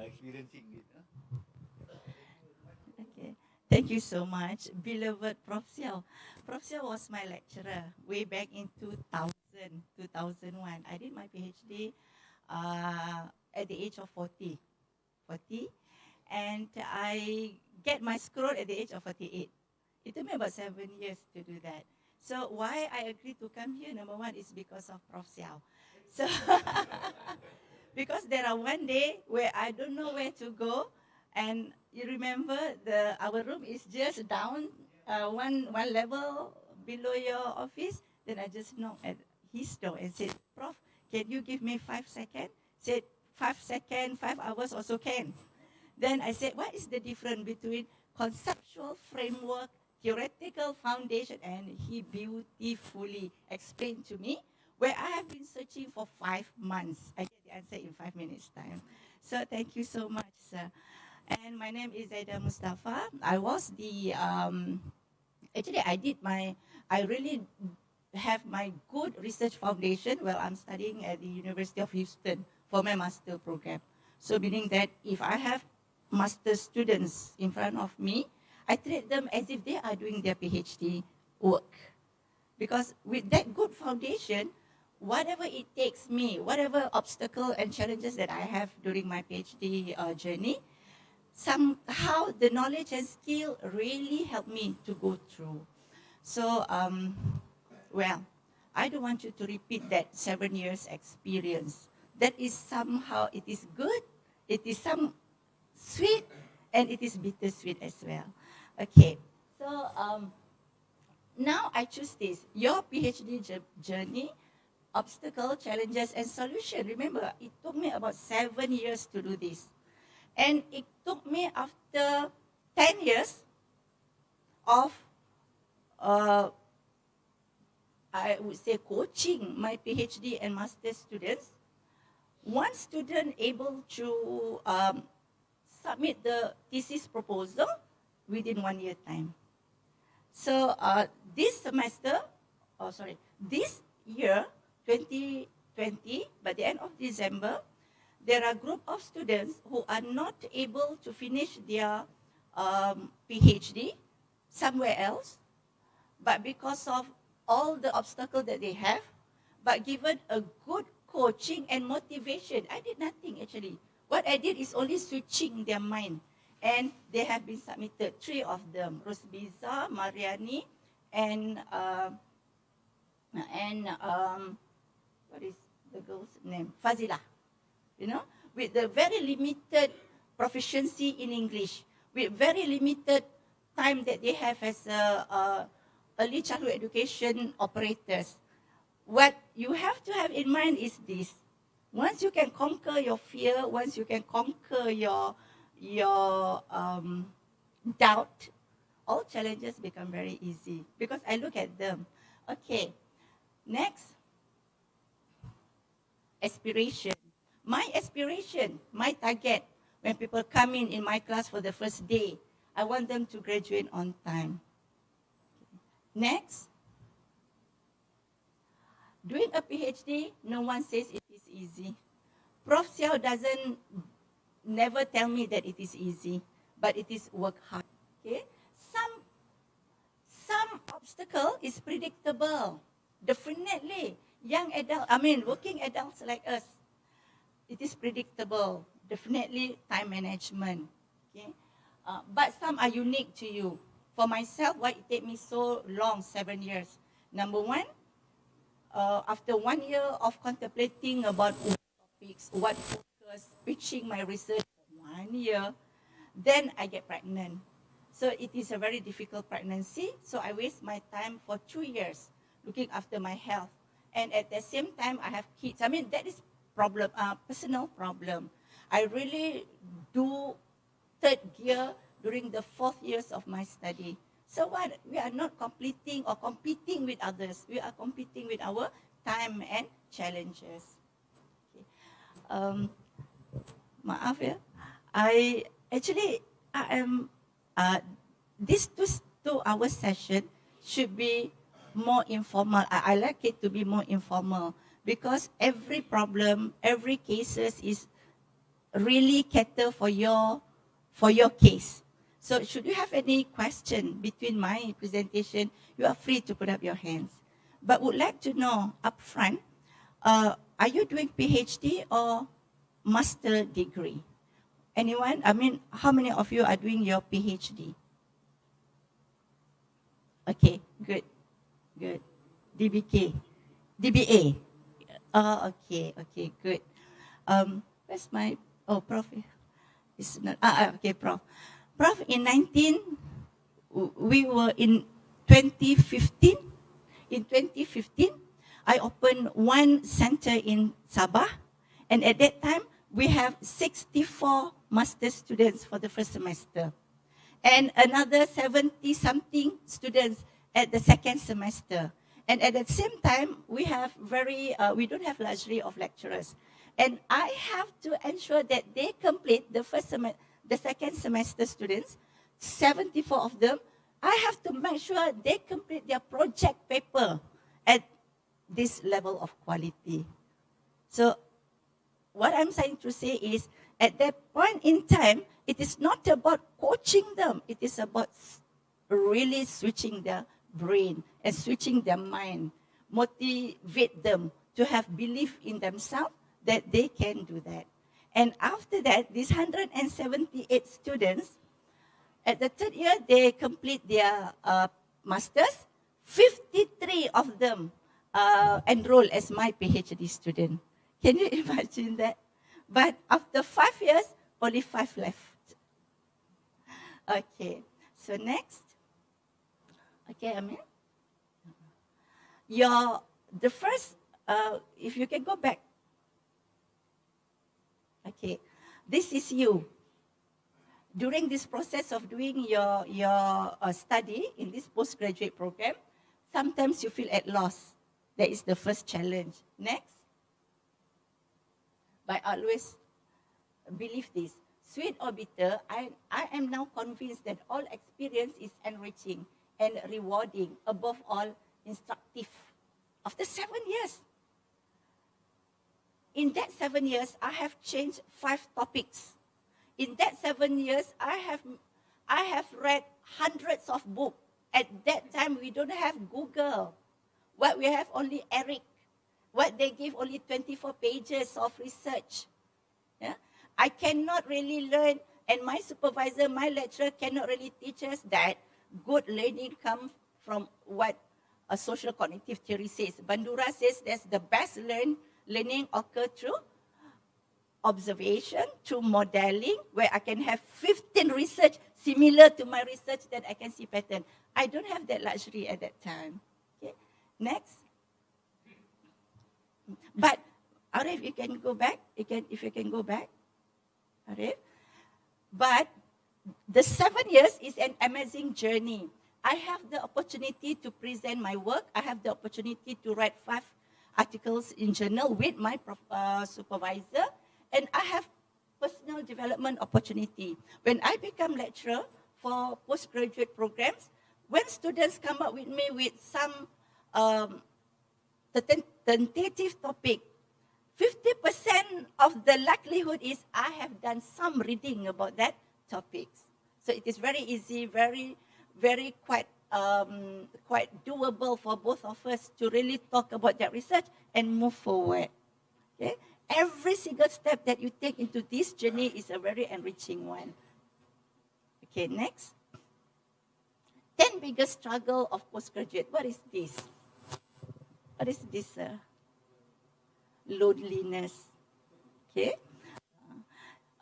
experiencing it. Okay. Thank you so much, beloved Prof. Xiao. Prof. Xiao was my lecturer way back in 2000, 2001. I did my PhD at the age of 40, 40, and I get my scroll at the age of 48. It took me about 7 years to do that. So why I agreed to come here, number one, is because of Prof. Xiao. So because there are one day where I don't know where to go, and you remember our room is just down one level below your office. Then I just knocked at his door and said, "Prof, can you give me 5 seconds?" Said 5 seconds, 5 hours also can. Then I said, what is the difference between conceptual framework, theoretical foundation? And he beautifully explained to me where I have been searching for 5 months. I get the answer in 5 minutes time. So thank you so much, sir. And my name is Zaida Mustafa. I was actually I really have my good research foundation while I'm studying at the University of Houston for my master program. So meaning that if I have master students in front of me, I treat them as if they are doing their PhD work. Because with that good foundation, whatever it takes me, whatever obstacle and challenges that I have during my PhD journey, somehow the knowledge and skill really help me to go through. So, well, I don't want you to repeat that 7 years experience. That is somehow, it is good, it is some sweet, and it is bittersweet as well. Okay, so now I choose this, your PhD journey, obstacle, challenges, and solution. Remember, it took me about 7 years to do this. And it took me after 10 years of, I would say, coaching my PhD and master students. One student able to submit the thesis proposal within 1 year time. So this year, 2020, by the end of December, there are a group of students who are not able to finish their PhD somewhere else, but because of all the obstacles that they have, but given a good coaching and motivation, I did nothing actually. What I did is only switching their mind. And they have been submitted, 3 of them, Rosbiza, Mariani, and what is the girl's name? Fazila. You know, with the very limited proficiency in English, with very limited time that they have as early childhood education operators. What you have to have in mind is this. Once you can conquer your fear, once you can conquer your doubt, all challenges become very easy. Because I look at them. Okay, next. Aspiration. My aspiration, my target, when people come in my class for the first day, I want them to graduate on time. Next. Doing a PhD, no one says it is easy. Prof. Xiao never tell me that it is easy, but it is work hard. Okay? Some obstacle is predictable. Definitely. Working adults like us, it is predictable. Definitely time management. Okay? But some are unique to you. For myself, why it take me so long, 7 years? Number one, after 1 year of contemplating about what topics, what focus, pitching my research for 1 year, then I get pregnant. So it is a very difficult pregnancy. So I waste my time for 2 years looking after my health. And at the same time, I have kids. That is personal problem. I really do third gear during the 4th years of my study. So what? We are not completing or competing with others. We are competing with our time and challenges. Okay. Maaf ya. I am, this 2 hour session should be more informal. I like it to be more informal because every problem, every cases is really cater for your case. So should you have any question between my presentation, you are free to put up your hands. But would like to know upfront, are you doing PhD or master degree? Anyone? I mean, how many of you are doing your PhD? Okay, good, good. DBK, DBA. Oh, okay, good. Where's my, Prof? It's not, okay, Prof. Prof, we were in 2015. In 2015, I opened one center in Sabah. And at that time, we have 64 master students for the first semester. And another 70-something students at the second semester. And at the same time, we have we don't have luxury of lecturers. And I have to ensure that they complete the second semester students, 74 of them. I have to make sure they complete their project paper at this level of quality. So what I'm trying to say is, at that point in time, it is not about coaching them. It is about really switching their brain and switching their mind, motivate them to have belief in themselves that they can do that. And after that, these 178 students, at the third year, they complete their masters. 53 of them enroll as my PhD student. Can you imagine that? But after 5 years, only 5 left. Okay, so next. Okay, Amin. The first, if you can go back. Okay, this is you. During this process of doing your study in this postgraduate program, sometimes you feel at loss. That is the first challenge. Next. But I always believe this. Sweet or bitter, I am now convinced that all experience is enriching and rewarding, above all, instructive. After 7 years, in that 7 years, I have changed 5 topics. In that 7 years, I have read hundreds of books. At that time, we don't have Google. What we have only Eric. What they give only 24 pages of research. Yeah? I cannot really learn, and my supervisor, my lecturer cannot really teach us that good learning comes from what a social cognitive theory says. Bandura says that's the best learning occur through observation, through modeling, where I can have 15 research similar to my research that I can see pattern. I don't have that luxury at that time. Okay, next. But Arif, you can go back. If you can go back, Arif. But the 7 years is an amazing journey. I have the opportunity to present my work. I have the opportunity to write 5 articles in journal with my supervisor. And I have personal development opportunity. When I become lecturer for postgraduate programs, when students come up with me with some tentative topic, 50% of the likelihood is I have done some reading about that topics. So it is very easy, very quite doable for both of us to really talk about that research and move forward. Okay? Every single step that you take into this journey is a very enriching one. Okay, next. 10 biggest struggle of postgraduate. What is this? What is this? Loneliness. Okay.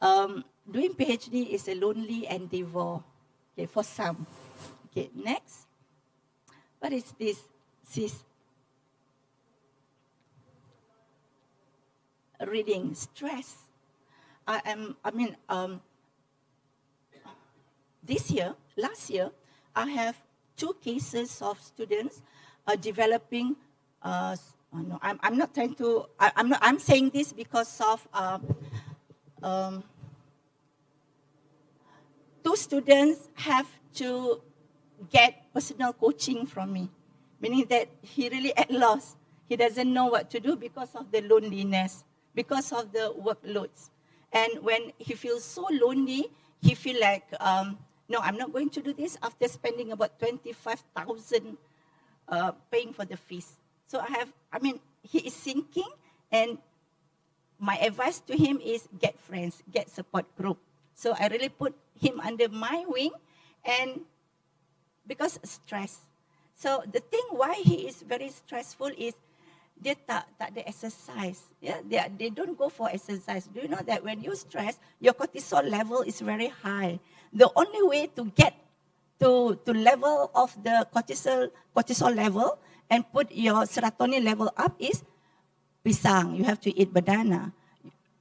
Doing PhD is a lonely endeavor. Okay, for some. Okay, next. What is this? Sis? Reading, stress. Last year, I have 2 cases of students developing. No, I'm not trying to. I'm saying this because of 2 students have to get personal coaching from me, meaning that he really at loss. He doesn't know what to do because of the loneliness, because of the workloads. And when he feels so lonely, he feel like, no, I'm not going to do this after spending about 25,000 paying for the fees. So he is sinking, and my advice to him is get friends, get support group. So I really put him under my wing, and because stress. So the thing why he is very stressful is dia tak ada exercise. Yeah, they don't go for exercise. Do you know that when you stress, your cortisol level is very high. The only way to get to level of the cortisol level and put your serotonin level up is pisang. You have to eat banana.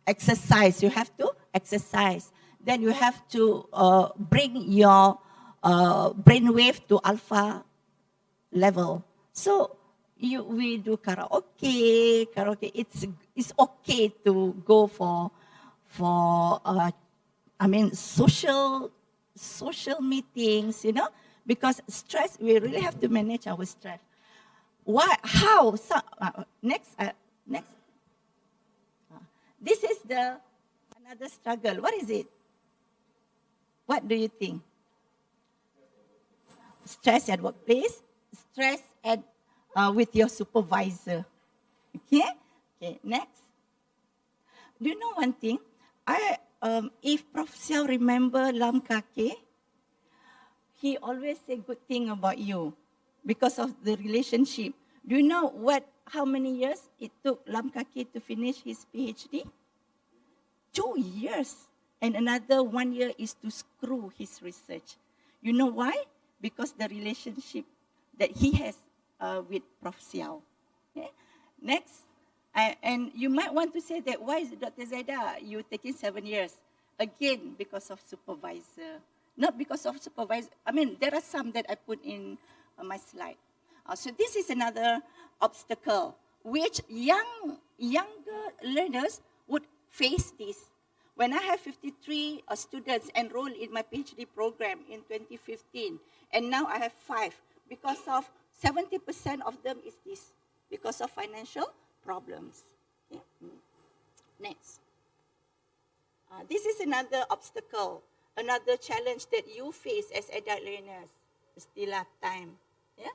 Exercise. You have to exercise. Then you have to bring your brainwave to alpha level. So we do karaoke. It's okay to go for social meetings, because stress, we really have to manage our stress. Why? How? Next. This is another struggle. What is it? What do you think? Stress at workplace, stress at with your supervisor. Okay, next. Do you know one thing? If Prof Xiao remember Lam Kake, he always say good thing about you because of the relationship. Do you know how many years it took Lam Kake to finish his PhD? 2 years. And another 1 year is to screw his research. You know why? Because the relationship that he has with Prof Xiao. Okay? Next. And you might want to say that, why is Dr. Zaida, you taking 7 years? Again, because of supervisor. Not because of supervisor. There are some that I put in my slide. So this is another obstacle, which younger learners would face this. When I have 53 students enrolled in my PhD program in 2015, and now I have 5, because of 70% of them is this, because of financial problems. Okay. Next. This is another obstacle, another challenge that you face as adult learners. Still have time. Yeah.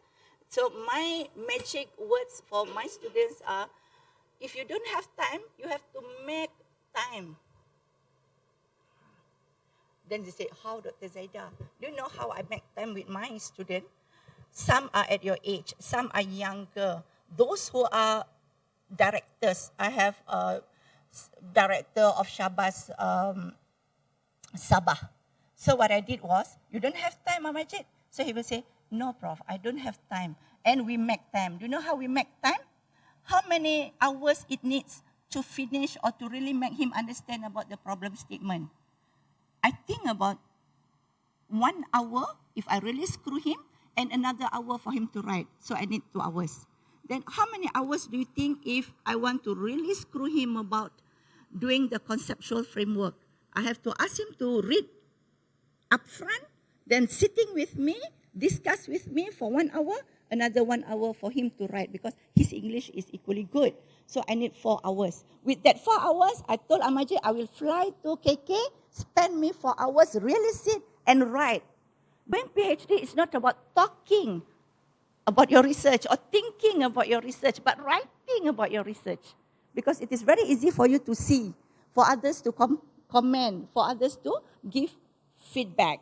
So my magic words for my students are, if you don't have time, you have to make time. Then they say, how, Dr. Zaida? Do you know how I make time with my student? Some are at your age, some are younger. Those who are directors, I have a director of Shabas Sabah. So what I did was, you don't have time, Amajid? So he will say, no, Prof, I don't have time. And we make time. Do you know how we make time? How many hours it needs to finish or to really make him understand about the problem statement? I think about 1 hour if I really screw him, and another hour for him to write. So I need 2 hours. Then how many hours do you think if I want to really screw him about doing the conceptual framework? I have to ask him to read up front, then sitting with me, discuss with me for 1 hour, another 1 hour for him to write, because his English is equally good. So I need 4 hours. With that 4 hours, I told Amajid, I will fly to KK, spend me 4 hours, really sit and write. Doing PhD is not about talking about your research or thinking about your research, but writing about your research. Because it is very easy for you to see, for others to comment, for others to give feedback.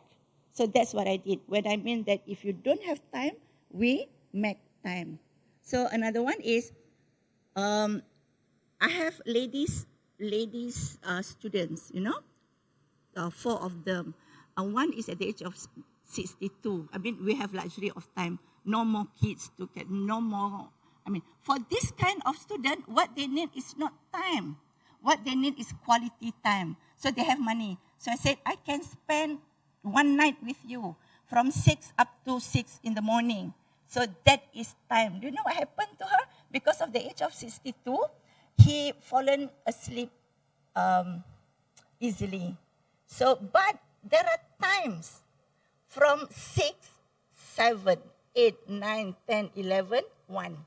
So that's what I did. When I mean that if you don't have time, we make time. So another one is, I have ladies students, 4 of them. One is at the age of 62. We have luxury of time. No more kids to get, no more. For this kind of student, what they need is not time. What they need is quality time. So they have money. So I said, I can spend 1 night with you from 6 up to 6 in the morning. So that is time. Do you know what happened to her? Because of the age of 62, he fallen asleep easily. So, but there are times from 6, 7, 8, 9, 10, 11, 1.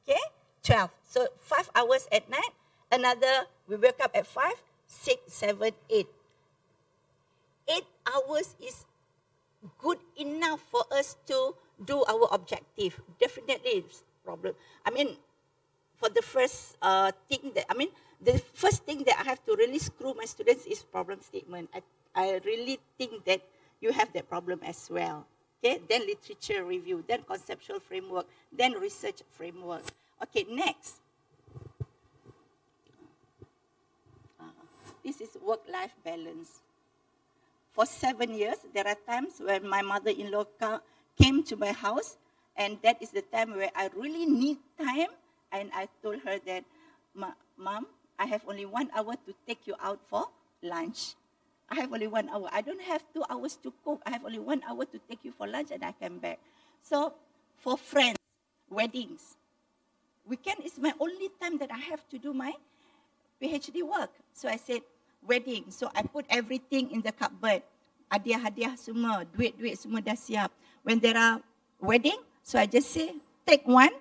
Okay? 12. So 5 hours at night. Another, we wake up at 5, 6, 7, 8. 8 hours is good enough for us to do our objective. Definitely it's problem. I mean, for the first the first thing that I have to really screw my students is problem statement. I really think that you have that problem as well. Okay, then literature review, then conceptual framework, then research framework. Okay, next. This is work-life balance. For 7 years, there are times when my mother-in-law came to my house, and that is the time where I really need time, and I told her that, Mom, I have only 1 hour to take you out for lunch. I have only 1 hour. I don't have 2 hours to cook. I have only 1 hour to take you for lunch, and I come back. So, for friends, weddings, weekend is my only time that I have to do my PhD work. So I said, wedding. So I put everything in the cupboard. Hadiah-hadiah semua, duit-duit semua dah siap. When there are wedding, so I just say, take one.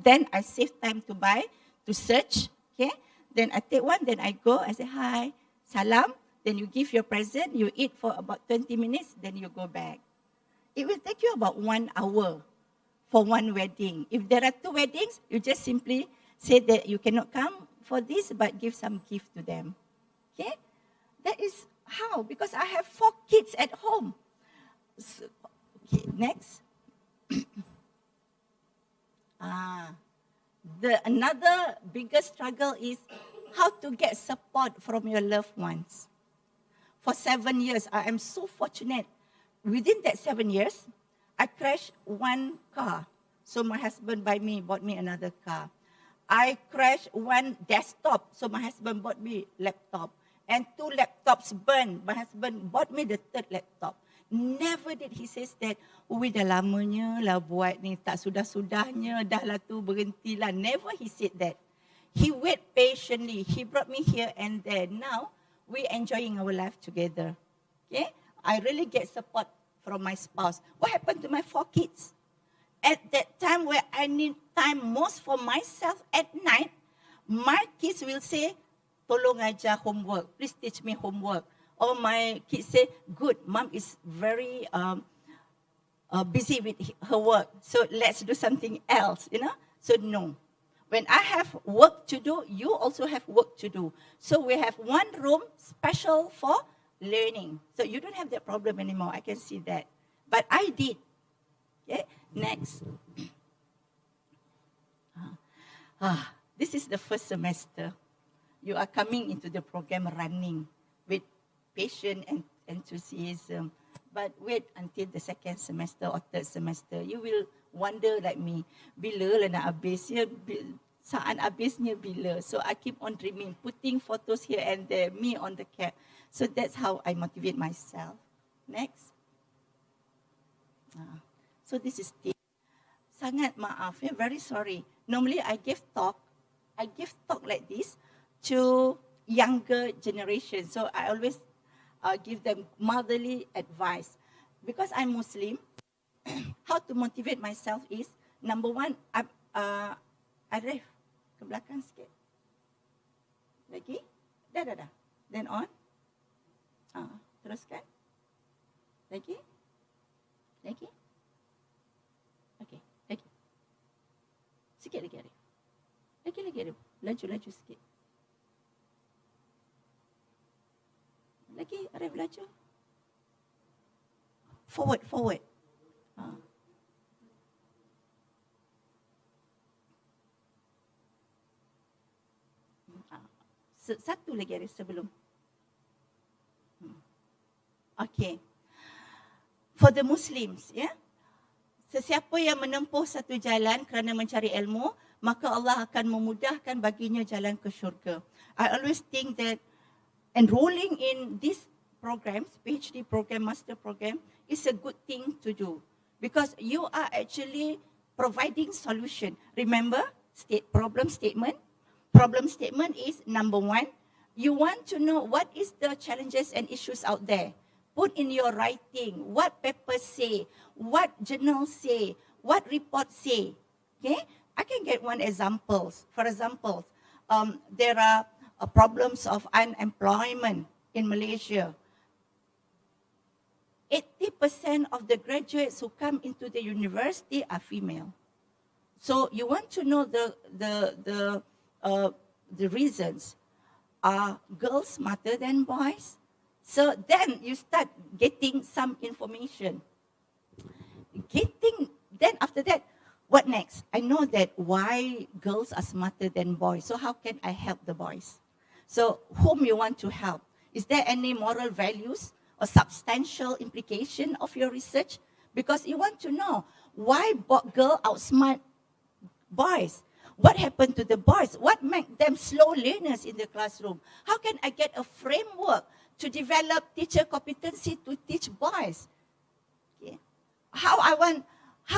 Then I save time to buy, to search. Okay. Then I take one, then I go, I say, hi, salam. Then you give your present, you eat for about 20 minutes, then you go back. It will take you about 1 hour for one wedding. If there are 2 weddings, you just simply say that you cannot come for this, but give some gift to them. Okay? That is how, because I have 4 kids at home. So, okay, next. Another biggest struggle is how to get support from your loved ones. For 7 years, I am so fortunate. Within that 7 years, I crashed 1 car. So my husband bought me another car. I crashed 1 desktop. So my husband bought me laptop. And 2 laptops burned. My husband bought me the 3rd laptop. Never did he says that, dah lamanya lah buat ni, tak sudah-sudahnya, dah lah tu berhentilah. Never he said that. He wait patiently. He brought me here and there. Now, we enjoying our life together. Okay? I really get support from my spouse. What happened to my 4 kids? At that time where I need time most for myself at night, my kids will say, tolong ajar homework. Please teach me homework. Or my kids say, good, Mom is very busy with her work. So let's do something else, So no. When I have work to do, you also have work to do. So we have 1 room special for learning. So you don't have that problem anymore. I can see that. But I did. Okay, next. This is the first semester. You are coming into the program running with passion and enthusiasm. But wait until the 2nd semester or 3rd semester. You will wonder like me, bila lah nak habis ya, saat habisnya bila. So I keep on dreaming, putting photos here and there, me on the cap. So that's how I motivate myself. Next. So this is it. Sangat maaf, very sorry. Normally I give talk like this to younger generation. So I always give them motherly advice. Because I'm Muslim, how to motivate myself is, number 1, Arif, ke belakang sikit. Lagi? Dah. Then on. Teruskan. Lagi? Okay, lagi. Sikit lagi, Arif. Lagi, Arif. Laju sikit. Lagi, Arif, laju. Forward. Satu lagi, Arif, sebelum. Okay. For the Muslims, sesiapa yang menempuh satu jalan kerana mencari ilmu, maka Allah akan memudahkan baginya jalan ke syurga. I always think that enrolling in these programs, PhD program, master program, is a good thing to do. Because you are actually providing solution. Remember, problem statement? Problem statement is, number 1, you want to know what is the challenges and issues out there. Put in your writing what papers say, what journals say, what reports say. Okay, I can get 1 example. For example, there are problems of unemployment in Malaysia. 80% of the graduates who come into the university are female. So you want to know the reasons. Are girls smarter than boys? So then you start getting some information. Then after that, what next? I know that why girls are smarter than boys. So how can I help the boys? So whom you want to help? Is there any moral values or substantial implication of your research? Because you want to know why girls outsmart boys. What happened to the boys? What makes them slow learners in the classroom? How can I get a framework to develop teacher competency to teach boys? Okay. How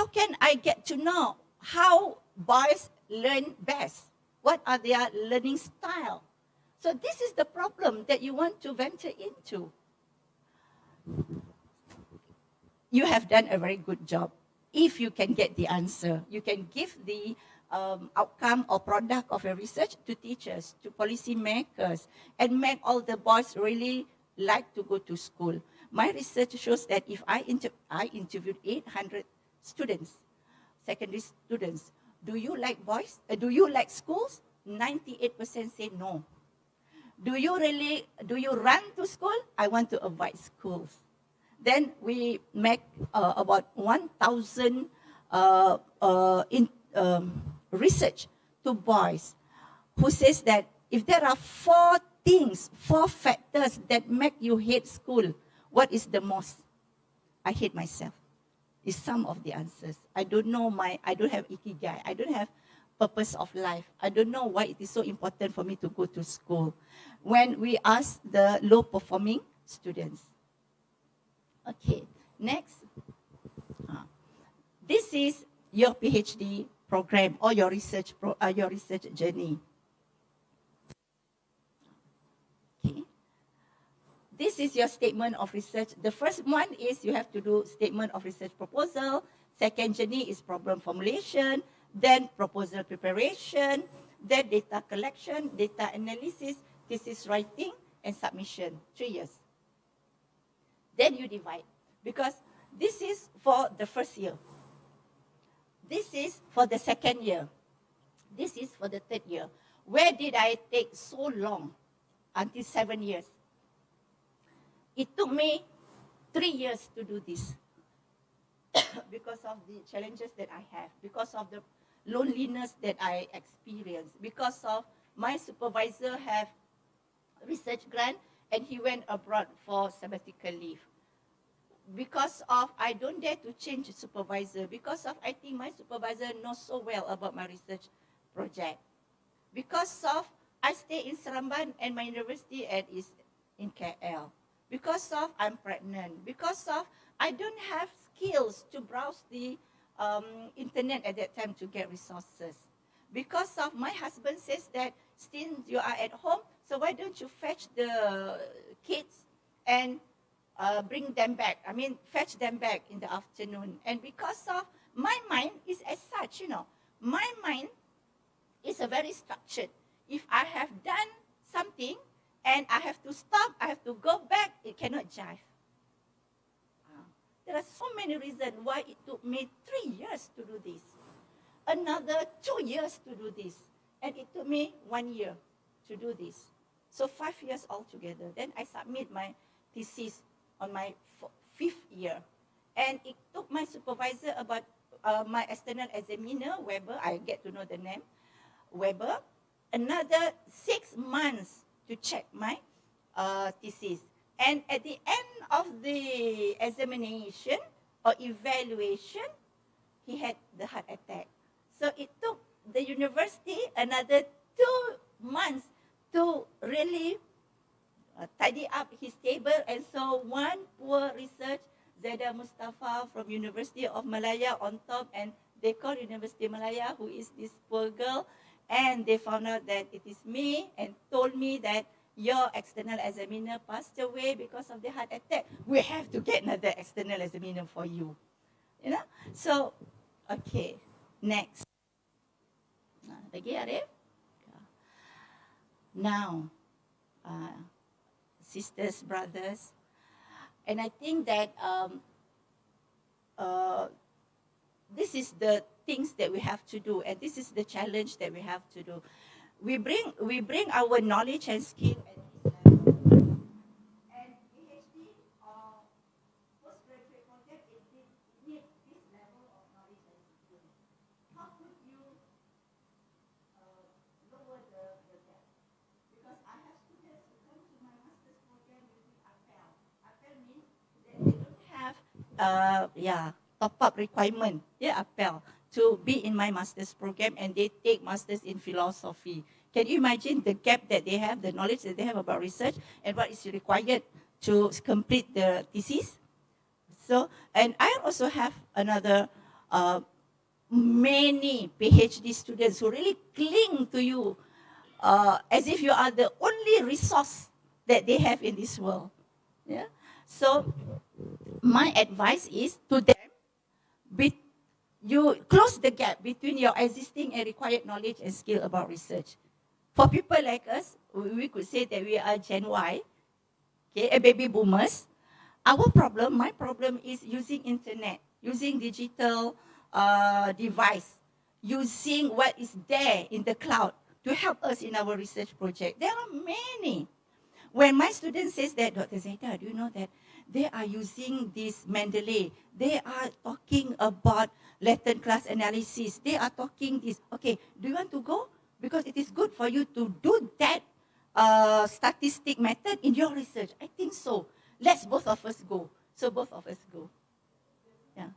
can I get to know how boys learn best? What are their learning style? So this is the problem that you want to venture into. You have done a very good job. If you can get the answer, you can give the outcome or product of your research to teachers, to policy makers, and make all the boys really like to go to school. My research shows that if I interviewed 800 students, secondary students, do you like boys? Do you like schools? 98% say no. Do you run to school? I want to avoid schools. Then we make about 1,000 research to boys who says that if there are 4 factors that make you hate school, what is the most? I hate myself. Is some of the answers. I don't have ikigai. I don't have purpose of life. I don't know why it is so important for me to go to school. When we ask the low performing students. Okay, next. This is your PhD program or your research journey. Okay. This is your statement of research. The first one is you have to do statement of research proposal. Second journey is problem formulation. Then proposal preparation. Then data collection, data analysis, thesis writing, and submission. 3 years. Then you divide. Because this is for the first year. This is for the second year. This is for the third year. Where did I take so long? Until 7 years. It took me 3 years to do this. Because of the challenges that I have. Because of the loneliness that I experienced. Because of my supervisor have research grant and he went abroad for sabbatical leave. Because of I don't dare to change supervisor. Because of I think my supervisor knows so well about my research project. Because of I stay in Seremban and my university is in KL. Because of I'm pregnant. Because of I don't have skills to browse the internet at that time to get resources. Because of my husband says that since you are at home, so why don't you fetch the kids and bring them back. Fetch them back in the afternoon. And because of my mind is as such, my mind is a very structured. If I have done something and I have to stop, I have to go back, it cannot jive. There are so many reasons why it took me 3 years to do this. Another 2 years to do this. And it took me 1 year to do this. So 5 years altogether. Then I submit my thesis on my 5th year. And it took my supervisor about my external examiner, Weber, I get to know the name, Weber, another 6 months to check my thesis. And at the end of the examination or evaluation, he had the heart attack. So it took the university another 2 months to really tidy up his table. And so one poor research, Zaida Mustafa from University of Malaya on top, and they called University of Malaya, who is this poor girl, and they found out that it is me and told me that your external examiner passed away because of the heart attack. We have to get another external examiner for you. So, okay, next. Lagi Arif? now, sisters, brothers, and I think that this is the things that we have to do, and this is the challenge that we have to do. We bring our knowledge and skill at this level, and PhD or postgraduate program, it needs this level of knowledge and skill. How could you lower the gap? Because I have students who come to my master's program using APEL. APEL means that they don't have top-up requirement, APEL, to be in my master's program, and they take masters in philosophy. Can you imagine the gap that they have, the knowledge that they have about research, and what is required to complete the thesis? So, and I also have another many PhD students who really cling to you as if you are the only resource that they have in this world. Yeah. So, my advice is to them, you close the gap between your existing and required knowledge and skill about research. For people like us, we could say that we are Gen Y, okay, baby boomers. My problem is using internet, using digital device, using what is there in the cloud to help us in our research project. There are many. When my student says that, Dr. Zaida, do you know that they are using this Mendeley? They are talking about latent class analysis. They are talking this. Okay, do you want to go? Because it is good for you to do that statistic method in your research. I think so. Let's both of us go. So both of us go. Yeah.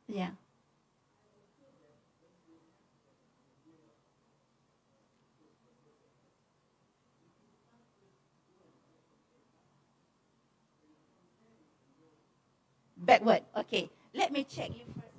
Yeah. Backward. Okay. Let me check you first.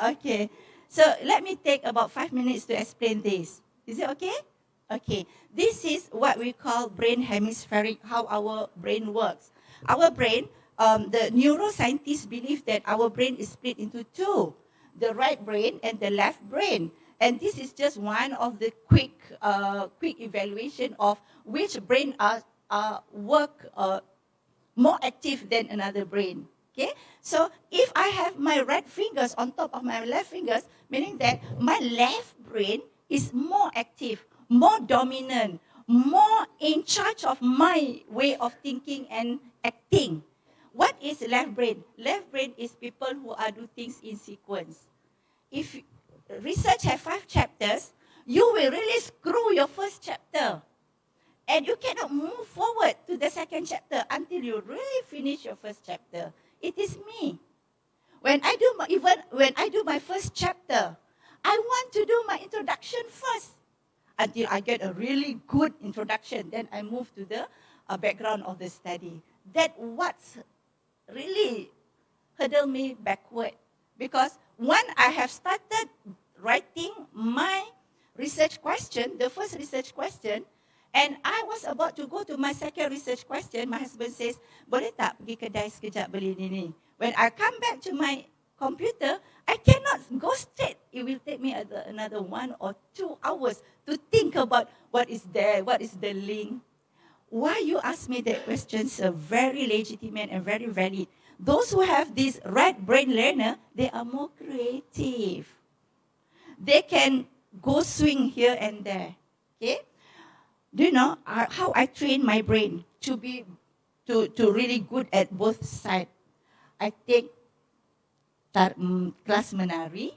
Okay. So let me take about 5 minutes to explain this. Is it okay? Okay. This is what we call brain hemispheric, how our brain works. Our brain, the neuroscientists believe that our brain is split into two, the right brain and the left brain. And this is just one of the quick evaluation of which brain work more active than another brain. Okay, so if I have my right fingers on top of my left fingers, meaning that my left brain is more active, more dominant, more in charge of my way of thinking and acting. What is left brain? Left brain is people who are do things in sequence. If research have 5 chapters, you will really screw your first chapter. And you cannot move forward to the second chapter until you really finish your first chapter. It is me. When I do my first chapter, I want to do my introduction first until I get a really good introduction. Then I move to the background of the study. That what's really hurdle me backward. Because when I have started writing my research question, the first research question, and I was about to go to my second research question, my husband says, boleh tak pergi kedai sekejap beli ni? When I come back to my computer, I cannot go straight. It will take me another 1 or 2 hours to think about what is there, what is the link. Why you ask me that questions are very legitimate and very valid. Those who have this right brain learner, they are more creative. They can go swing here and there. Okay? Do you know how I train my brain to be really good at both sides? I take kelas menari.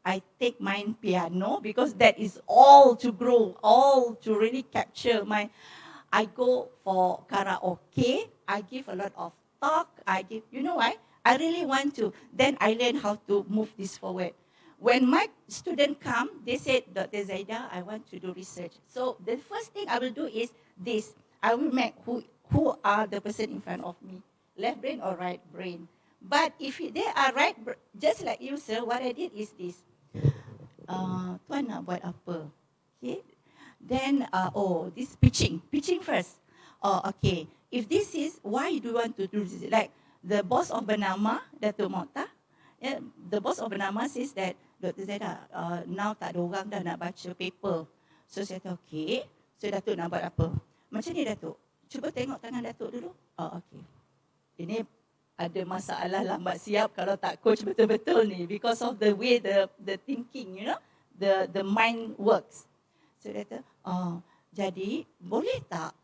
I take mine piano because that is all to grow, all to really capture my. I go for karaoke. I give a lot of talk. I give, you know why? I really want to. Then I learn how to move this forward. When my student come, they said, Dr. Zaida, I want to do research. So the first thing I will do is this. I will make who are the person in front of me, left brain or right brain. But if they are right, just like you, sir, what I did is this. Tuan nak buat apa? Okay. Then, this pitching first. Oh, okay. If this is, why do you want to do this? Like the boss of Bernama, Datuk Mokta, the boss of Bernama says that, Dr. Zaida, now tak ada orang dah nak baca paper. So saya kata, okay. So Datuk nak buat apa? Macam ni Datuk, cuba tengok tangan Datuk dulu. Oh, okay. Ini ada masalah lambat siap kalau tak coach betul-betul ni. Because of the way the thinking, you know, the mind works. So dia kata, jadi boleh tak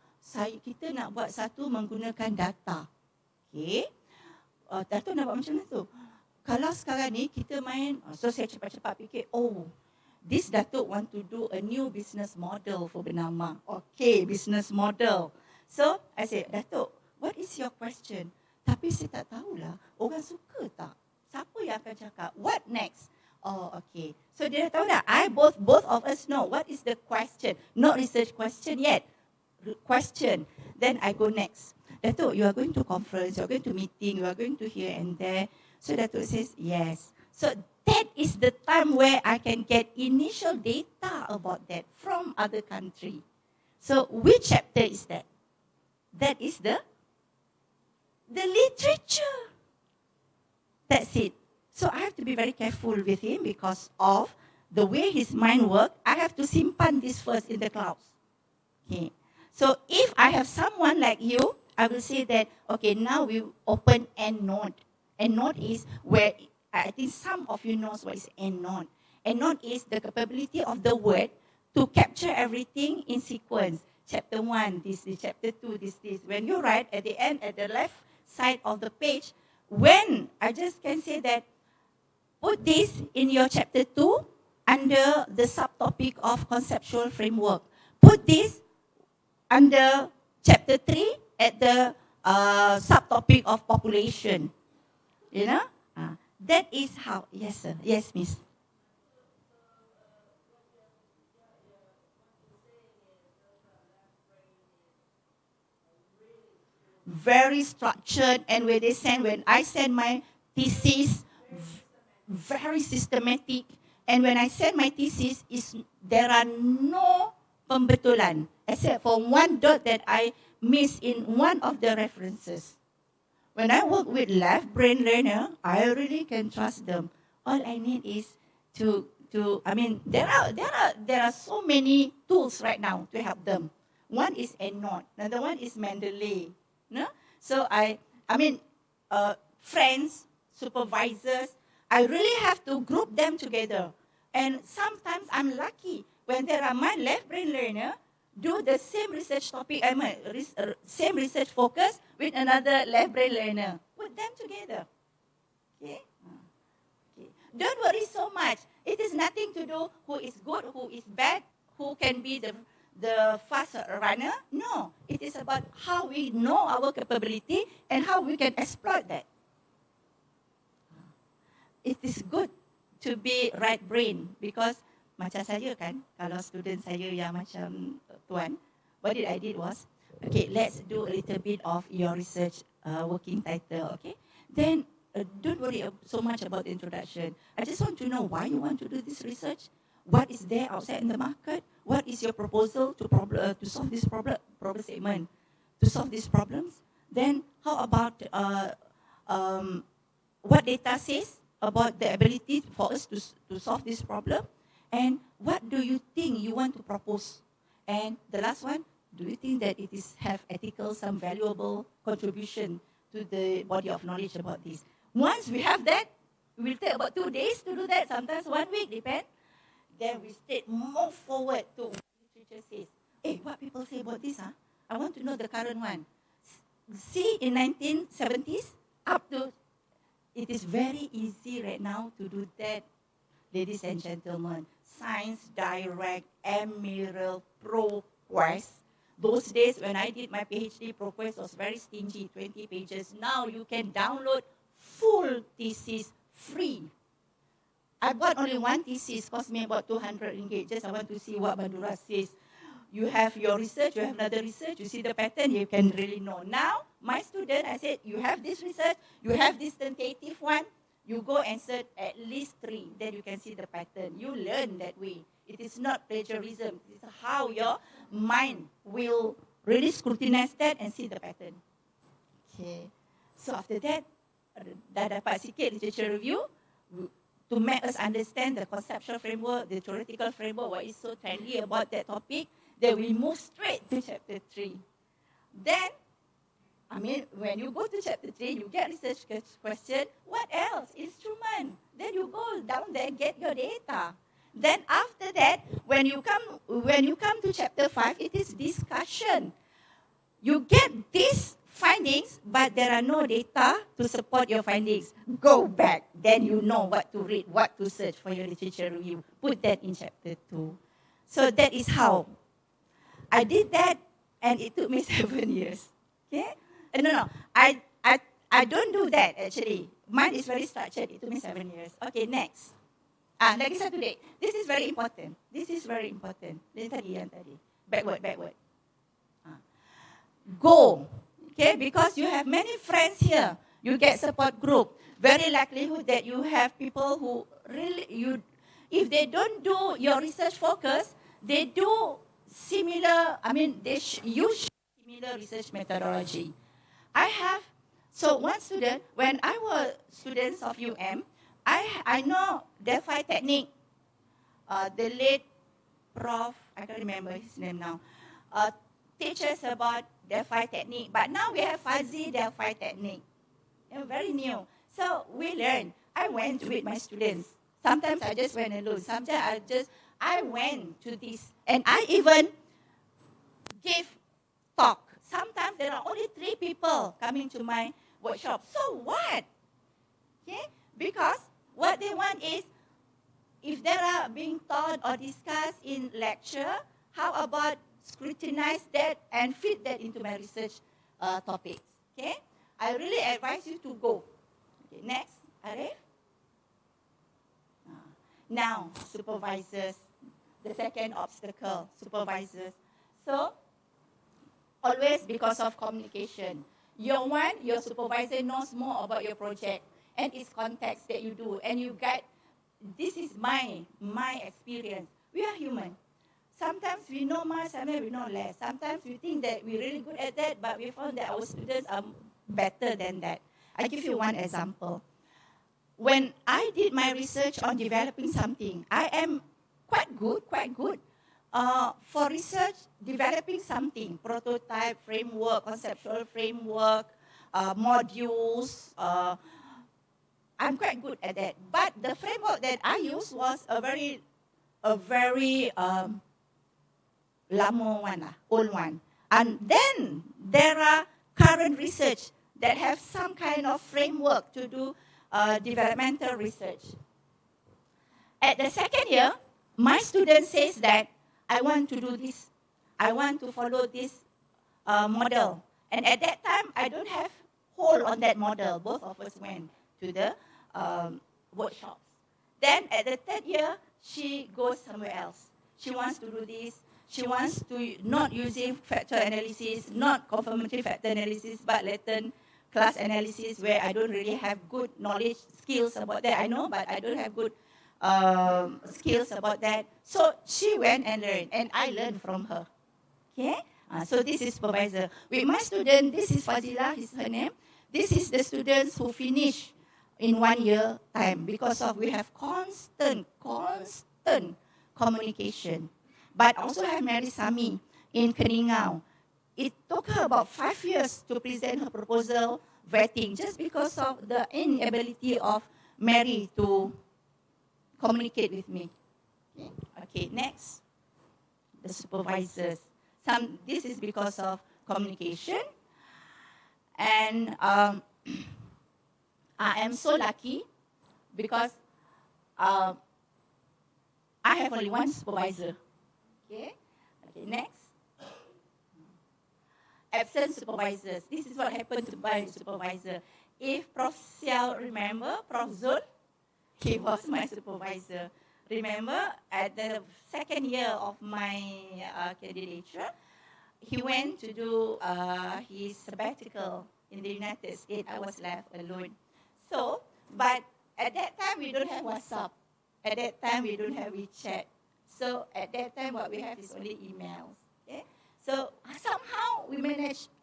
kita nak buat satu menggunakan data. Okay. Datuk nak buat macam mana tu? Kalau sekarang ni kita main, so saya cepat-cepat fikir, this Datuk want to do a new business model for Bernama. Okay, business model. So I said, Datuk, what is your question? Tapi saya tak tahulah, orang suka tak? Siapa yang akan cakap? What next? Oh, okay. So dia dah tahu dah. Both of us know what is the question. Not research question yet. Question. Then I go next. Datuk, you are going to conference, you are going to meeting, you are going to here and there. So Datuk says, yes. So that is the time where I can get initial data about that from other country. So which chapter is that? That is the literature. That's it. So I have to be very careful with him because of the way his mind works. I have to simpan this first in the clouds. Okay. So if I have someone like you, I will say that, okay, now we open EndNote. EndNote is where, I think some of you knows what is EndNote. EndNote is the capability of the word to capture everything in sequence. Chapter 1, this, chapter 2, this. When you write at the end, at the left side of the page, when I just can say that, put this in your chapter 2 under the subtopic of conceptual framework. Put this under chapter 3 at the subtopic of population. You know? That is how, yes sir, yes miss. Very structured, and when I send my thesis, very systematic. And when I send my thesis, there are no pembetulan, except for one dot that I miss in one of the references. When I work with left brain learner, I really can trust them. All I need is there are so many tools right now to help them. One is EndNote, another one is Mendeley. No? So friends, supervisors, I really have to group them together. And sometimes I'm lucky when there are my left brain learner do the same research topic, same research focus with another left brain learner. Put them together. Okay? Okay. Don't worry so much. It is nothing to do who is good, who is bad, who can be the fast runner. No, it is about how we know our capability and how we can exploit that. It is good to be right brain because macam saya kan, kalau student saya yang macam tuan, what I did was, okay, let's do a little bit of your research working title, okay? Then don't worry so much about the introduction. I just want to know why you want to do this research. What is there outside in the market? What is your proposal to solve this problem statement, to solve these problems? Then how about what data says about the ability for us to solve this problem? And what do you think you want to propose? And the last one, do you think that it is have ethical, some valuable contribution to the body of knowledge about this? Once we have that, it will take about 2 days to do that, sometimes 1 week, depend. Then we move forward to what literature says. Hey, what people say about this? I want to know the current one. See, in 1970s, up to it is very easy right now to do that, ladies and gentlemen. Science Direct, Emerald, ProQuest. Those days when I did my PhD, ProQuest was very stingy, 20 pages. Now you can download full thesis free. I bought only one thesis, cost me about 200 ringgit. Just I want to see what Bandura says. You have your research, you have another research, you see the pattern, you can really know. Now, my student, I said, you have this research, you have this tentative one, you go and search at least 3, then you can see the pattern. You learn that way. It is not plagiarism. It is how your mind will really scrutinize that and see the pattern. Okay. So after that, dah dapat sikit literature review, to make us understand the conceptual framework, the theoretical framework, what is so trendy about that topic, then we move straight to chapter 3. Then, I mean, when you go to chapter 3, you get research question, what else? Instrument. Then you go down there, get your data. Then after that, when you come to chapter 5, it is discussion. You get these findings, but there are no data to support your findings. Go back. Then you know what to read, what to search for your literature review. Put that in chapter 2. So that is how I did that, and it took me 7 years. Okay? No. I don't do that, actually. Mine is very structured. It took me 7 years. Okay, next. Lagi satu date. This is very important. Yang tadi. Backward. Go. Okay, because you have many friends here. You get support group. Very likelihood that you have people who really, if they don't do your research focus, they do similar, they use similar research methodology. So one student, when I was students of UM, I know Delphi technique. The late Prof, I can't remember his name now, teaches about Delphi technique. But now we have fuzzy Delphi technique. Very new. So we learn. I went with my students. Sometimes I just went alone. Sometimes I went to this. And I even gave talk. Sometimes there are only 3 people coming to my workshop. So what? Okay? Because what they want is, if they are being taught or discussed in lecture, how about scrutinize that and fit that into my research topics? Okay? I really advise you to go. Okay, next, Arif. Now, supervisors, the second obstacle, supervisors. So, always because of communication. Your supervisor knows more about your project and its context that you do. And you get, this is my experience. We are human. Sometimes we know more, sometimes we know less. Sometimes we think that we're really good at that, but we found that our students are better than that. I give you one example. When I did my research on developing something, I am quite good for research, developing something, prototype, framework, conceptual framework, modules. I'm quite good at that. But the framework that I used was a very lama one, old one. And then there are current research that have some kind of framework to do developmental research. At the second year, my student says that I want to do this. I want to follow this model. And at that time, I don't have hold on that model. Both of us went to the workshops. Then at the third year, she goes somewhere else. She wants to do this. She wants to not using factor analysis, not confirmatory factor analysis, but latent class analysis, where I don't really have good knowledge, skills about that. I know, but I don't have good skills about that. So she went and learned, and I learned from her. Okay? So this is supervisor. With my student, this is Fazila, is her name. This is the students who finish in 1 year time because of we have constant communication. But also have Mary Sami in Keningau. It took her about 5 years to present her proposal vetting just because of the inability of Mary to communicate with me. Okay, next. The supervisors. This is because of communication. And I am so lucky because I have only one supervisor. Okay, next. Absent supervisors. This is what happened to my supervisor. If Prof. Xiao remember, Prof. Zul, he was my supervisor. Remember, at the second year of my candidature, he went to do his sabbatical in the United States. I was left alone. So, but at that time, we don't have WhatsApp. At that time, we don't have WeChat. So, at that time, what we have is only emails. Okay? So, somehow,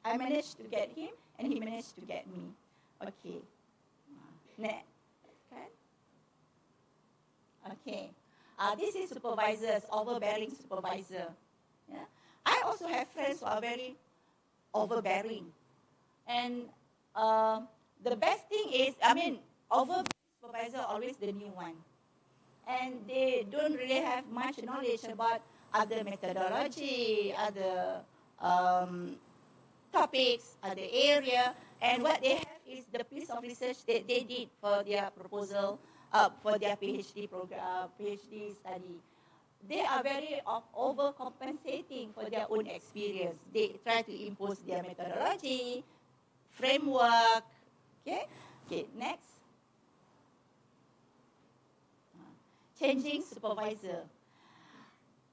I managed to get him, and he managed to get me. Okay. Next. Okay. This is supervisors, overbearing supervisor. Yeah. I also have friends who are very overbearing. And the best thing is, overbearing supervisor always the new one. And they don't really have much knowledge about other methodology, other topics, other area. And what they have is the piece of research that they did for their proposal, for their PhD program, PhD study. They are very overcompensating for their own experience. They try to impose their methodology, framework. Okay, next. Changing supervisor.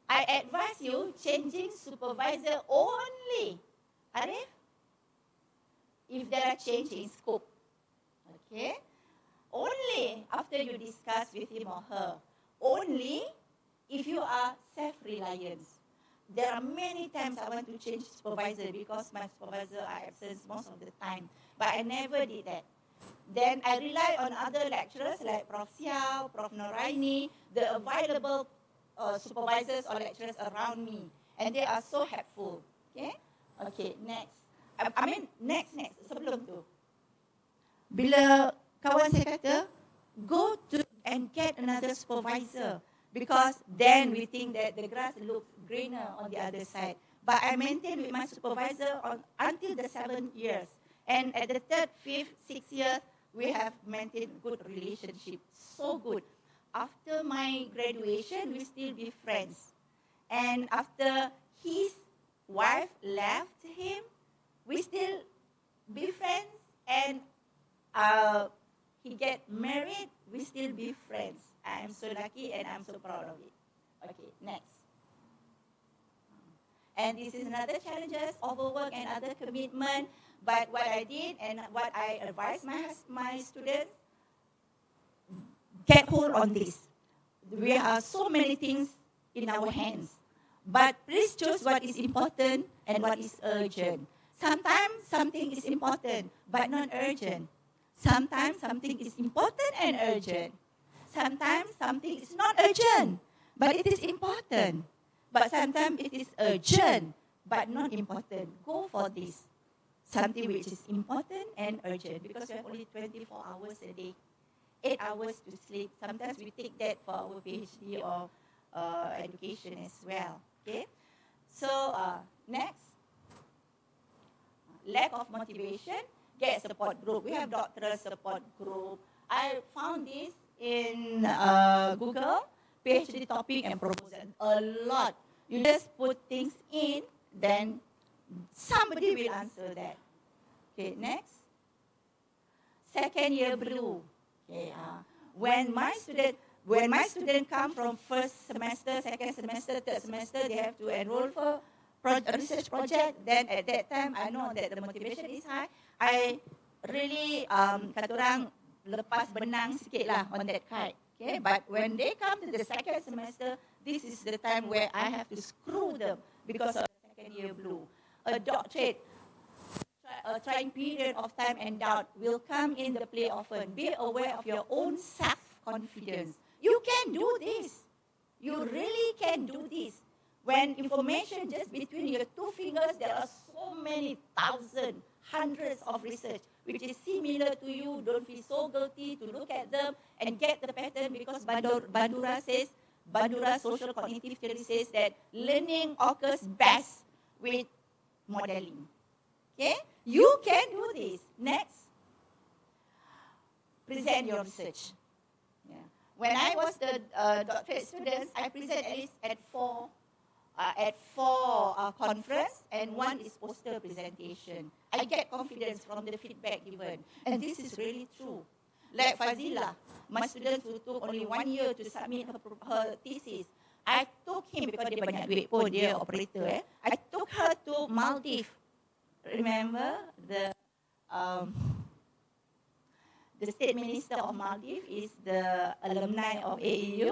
I advise you changing supervisor only, Arif, if there are change in scope. Okay. Only after you discuss with him or her. Only if you are self-reliant. There are many times I want to change supervisor because my supervisor are absent most of the time. But I never did that. Then I rely on other lecturers like Prof. Xiao, Prof. Noraini, the available supervisors or lecturers around me. And they are so helpful. Okay, next. Next. Sebelum tu. Bila kawan saya kata, go to and get another supervisor because then we think that the grass looks greener on the other side. But I maintained with my supervisor until the 7 years. And at the 3rd, 5th, 6th year, we have maintained good relationship. So good. After my graduation, we still be friends. And after his wife left him, we still be friends. And he get married, we still be friends. I am so lucky and I'm so proud of it. Okay, next. And this is another challenges, overwork and other commitment. But what I did and what I advise my students, get hold on this. We have so many things in our hands. But please choose what is important and what is urgent. Sometimes something is important but not urgent. Sometimes something is important and urgent. Sometimes something is not urgent, but it is important. But sometimes it is urgent, but not important. Go for this. Something which is important and urgent because we have only 24 hours a day. 8 hours to sleep. Sometimes we take that for our PhD or education as well. Okay. So next. Lack of motivation. Get a support group. We have doctoral support group. I found this in Google, PhD topic and proposal. A lot. You just put things in, then somebody will answer that. Okay, next. Second year blue. Okay, when my student come from first semester, second semester, third semester, they have to enroll for research project. Then at that time, I know that the motivation is high. I really kata orang lepas benang sikit lah on that kite. Okay, but when they come to the second semester, this is the time where I have to screw them because of the second year blue. A doctorate, a trying period of time and doubt will come in the play often. Be aware of your own self-confidence. You can do this. You really can do this. When information just between your two fingers, there are so many thousands, hundreds of research which is similar to you. Don't feel so guilty to look at them and get the pattern because Bandura social cognitive theory says that learning occurs best with modeling. Okay? You can do this. Next. present your research. Yeah. When I was the doctorate student, I present at least at four conference, and one is poster presentation. I get confidence from the feedback given, and this is really true. Like Fazila, my student who took only 1 year to submit her thesis, I took him, because dia banyak duit pun, dia operator. I took her to Maldives. Remember the state minister of Maldives is the alumni of AEU,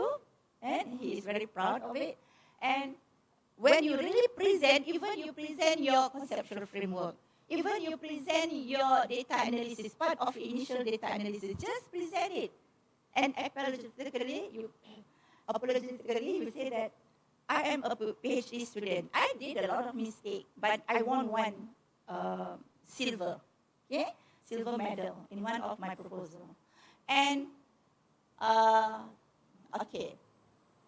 and he is very proud of it. And when you really present, even you present your conceptual framework, even you present your data analysis, part of initial data analysis, just present it. And apologetically, you say that I am a PhD student. I did a lot of mistakes, but I won one silver medal in one of my proposals. And, okay,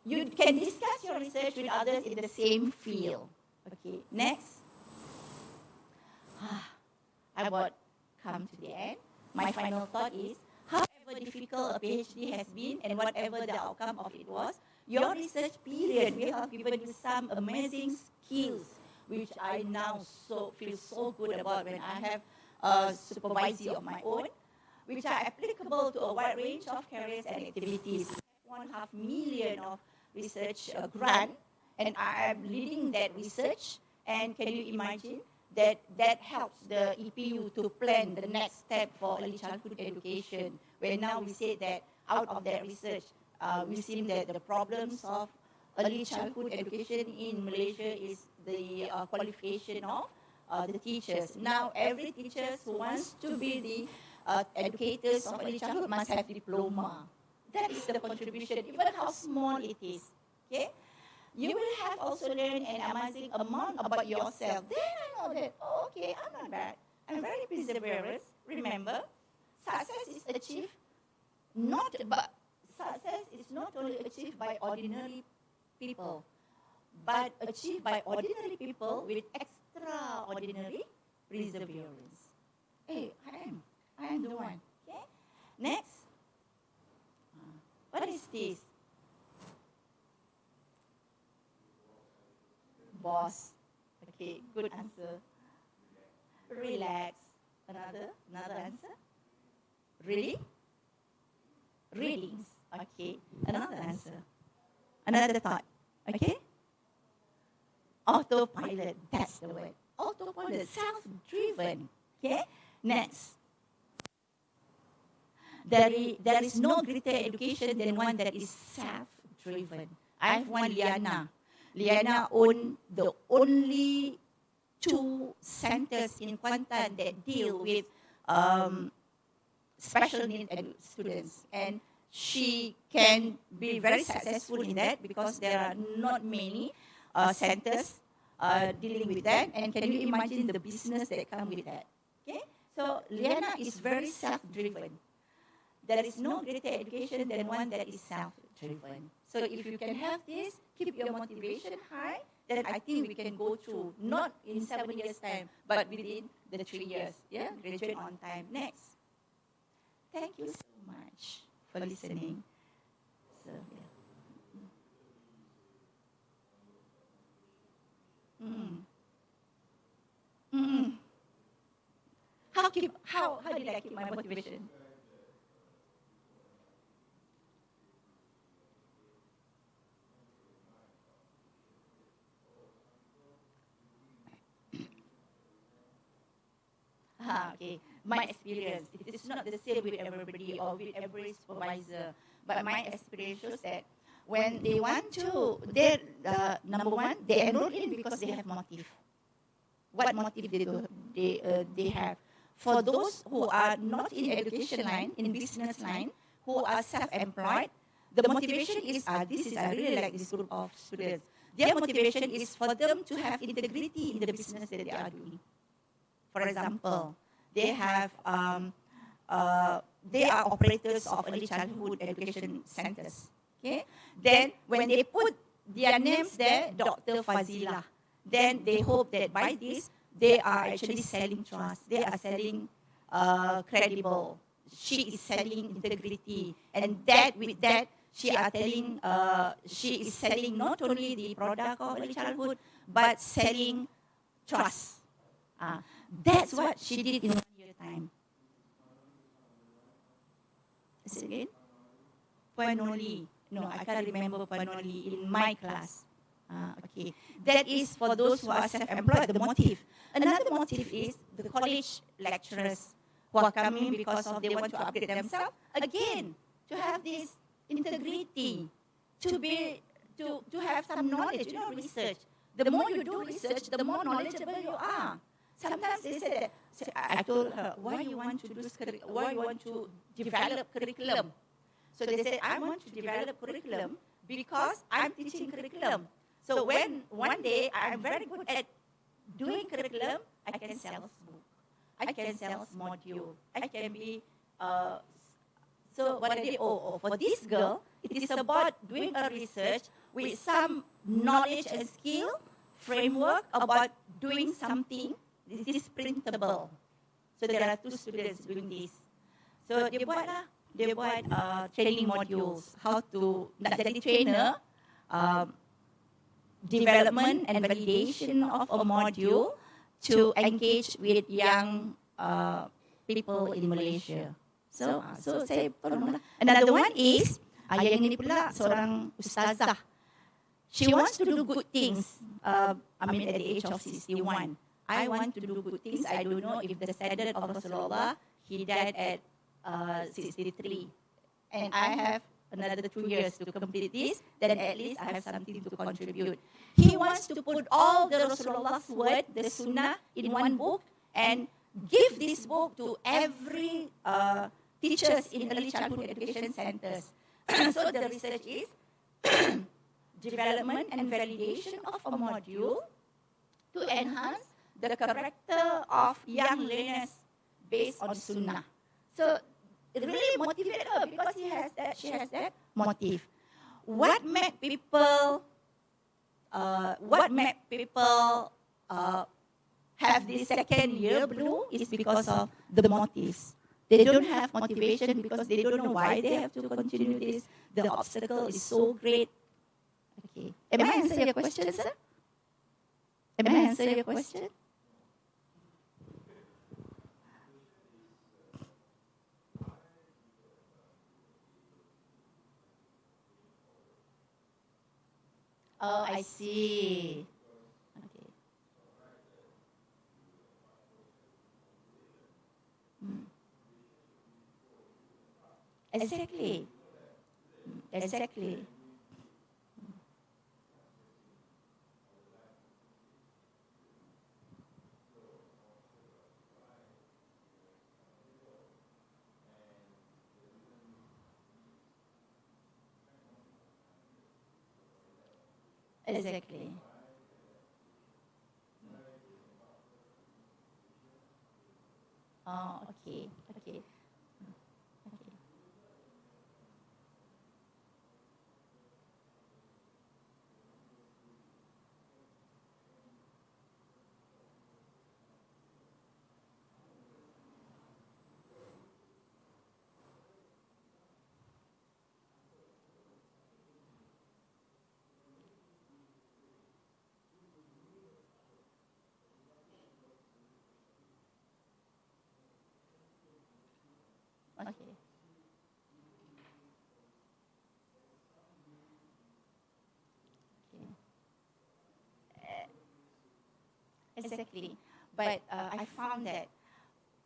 you can discuss your research with others in the same field. Okay, next. I would come to the end. My final thought is, however difficult a PhD has been and whatever the outcome of it was, your research period will have given you some amazing skills, which I now feel so good about when I have a supervisor of my own, which are applicable to a wide range of careers and activities. I have 1.5 million of research grant, and I am leading that research. And can you imagine that helps the EPU to plan the next step for early childhood education, where now we say that out of that research, we've seen that the problems of early childhood education in Malaysia is the qualification of the teachers. Now, every teacher who wants to be the educators of early childhood must have diploma. That is the contribution, even how small it is. Okay? You will have also learned an amazing amount about yourself. Then I know that, okay, I'm not bad. I'm very perseverance. Remember, success is achieved success is not only achieved by ordinary people, but achieved by ordinary people with extraordinary perseverance. Hey, I am the one. Okay? Next. What is this? Boss. Okay, good answer. Relax. Another answer. Really? Readings. Okay, another answer. Another thought. Okay? Autopilot. That's the word. Autopilot. Self-driven. Okay? Next. There is no greater education than one that is self-driven. I have one Liana. Liana owned the only 2 centers in Kuantan that deal with special needs students. And she can be very successful in that because there are not many centers dealing with that. And can you imagine the business that comes with that? Okay? So Liana is very self-driven. There is no greater education than one that is self-driven. So if you can have this, keep your motivation high, then I think we can go through, not in 7 years' time, but within the 3 years. Yeah, graduate on time. Next. Thank you so much for listening. So, yeah. How did I keep my motivation? Okay. My experience, it is not the same with everybody or with every supervisor, but my experience shows that when they want to, number one, they enroll in because they have motive. What motive they have? For those who are not in education line, in business line, who are self-employed, the motivation is, I really like this group of students. Their motivation is for them to have integrity in the business that they are doing. For example, they are operators of early childhood education centers. Okay, then when they put their names there, Dr. Fazila, then they hope that by this they are actually selling trust. They are selling credible. she is selling integrity, and that with that she are telling she is selling not only the product of early childhood but selling trust. That's what she did in 1 year time. Is it again? Panoli. No, I can't remember Panoli in my class. Okay. That is for those who are self-employed, the motive. Another motive is the college lecturers who are coming because of they want to upgrade themselves. Again, to have this integrity, to have some knowledge, research. The more you do research, the more knowledgeable you are. Sometimes they say that, I told her, why you want to develop curriculum? So they said, I want to develop curriculum because I'm teaching curriculum. So when one day I'm very good at doing curriculum, I can sell book, I can sell module, I can be, so what I did, for this girl, it is about doing a research with some knowledge and skill, framework about doing something. This is printable. So there are 2 students doing this. So dia buat training modules, how to, nak jadi trainer, development and validation of a module to engage with young people in Malaysia. So saya tolonglah. Another one is, yang ini pula seorang ustazah. She wants to do good things. At the age of 61. I want to do good things. I don't know if the standard of Rasulullah, he died at 63. And I have another 2 years to complete this, then at least I have something to contribute. He wants to put all the Rasulullah's word, the Sunnah, in one book and give this book to every teachers in early childhood education centers. So the research is development and validation of a module to enhance the character of young learners based on Sunnah. So it really motivated her because she has that motive. What made people have this second year blue is because of the motives. They don't have motivation because they don't know why they have to continue this. The obstacle is so great. Okay. Am I answering your question, sir? Am I answering your question? Oh, I see. Okay. Exactly. Exactly. Exactly. Oh, okay. Okay. Okay. Okay. Exactly. But I found that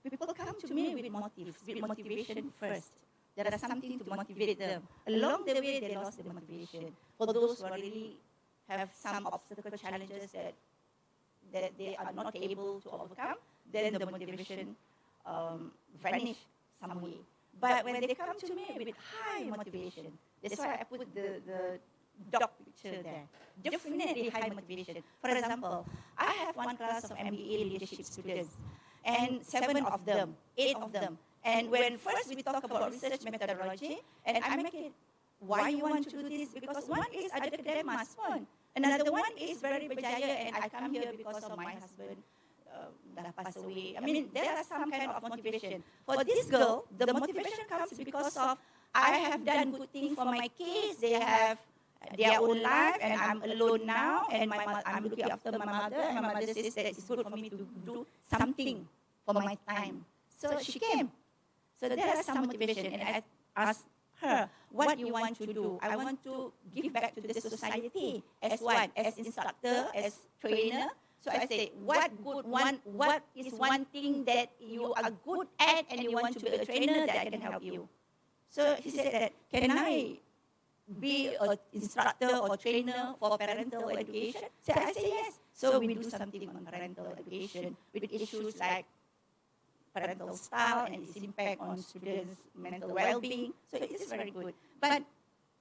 people come to me with motives, with motivation first. There is something to motivate them. Along the way, they lost the motivation. For those who really have some obstacle challenges that they are not able to overcome, then the motivation vanish some way. But when they come to me with high motivation, that's why I put the dog picture there. Definitely high motivation. For example, I have one class of MBA leadership students, and 7 of them, 8 of them. And when first we talk about research methodology, and I make it, why you want to do this? Because one is ada kedai mas pun. Another one is very berjaya, and I come here because of my husband dah pass away. I mean, there are some kind of motivation. For this girl, the motivation comes because of I have done good things for my kids. They have their own life, and I'm alone now, and I'm looking after my mother, and my mother says that it's good for me to do something for my time. So she came. So there is some motivation, and I asked her, what you want to do? I want to give back to the society. As what? As instructor, as trainer. So I said, what is one thing that you are good at and you want to be a trainer that I can help you? So she said that, can I be an instructor or trainer for parental education? So I said yes. So we do something on parental education with issues like parental style and its impact on students' mental well-being. So it is very good. But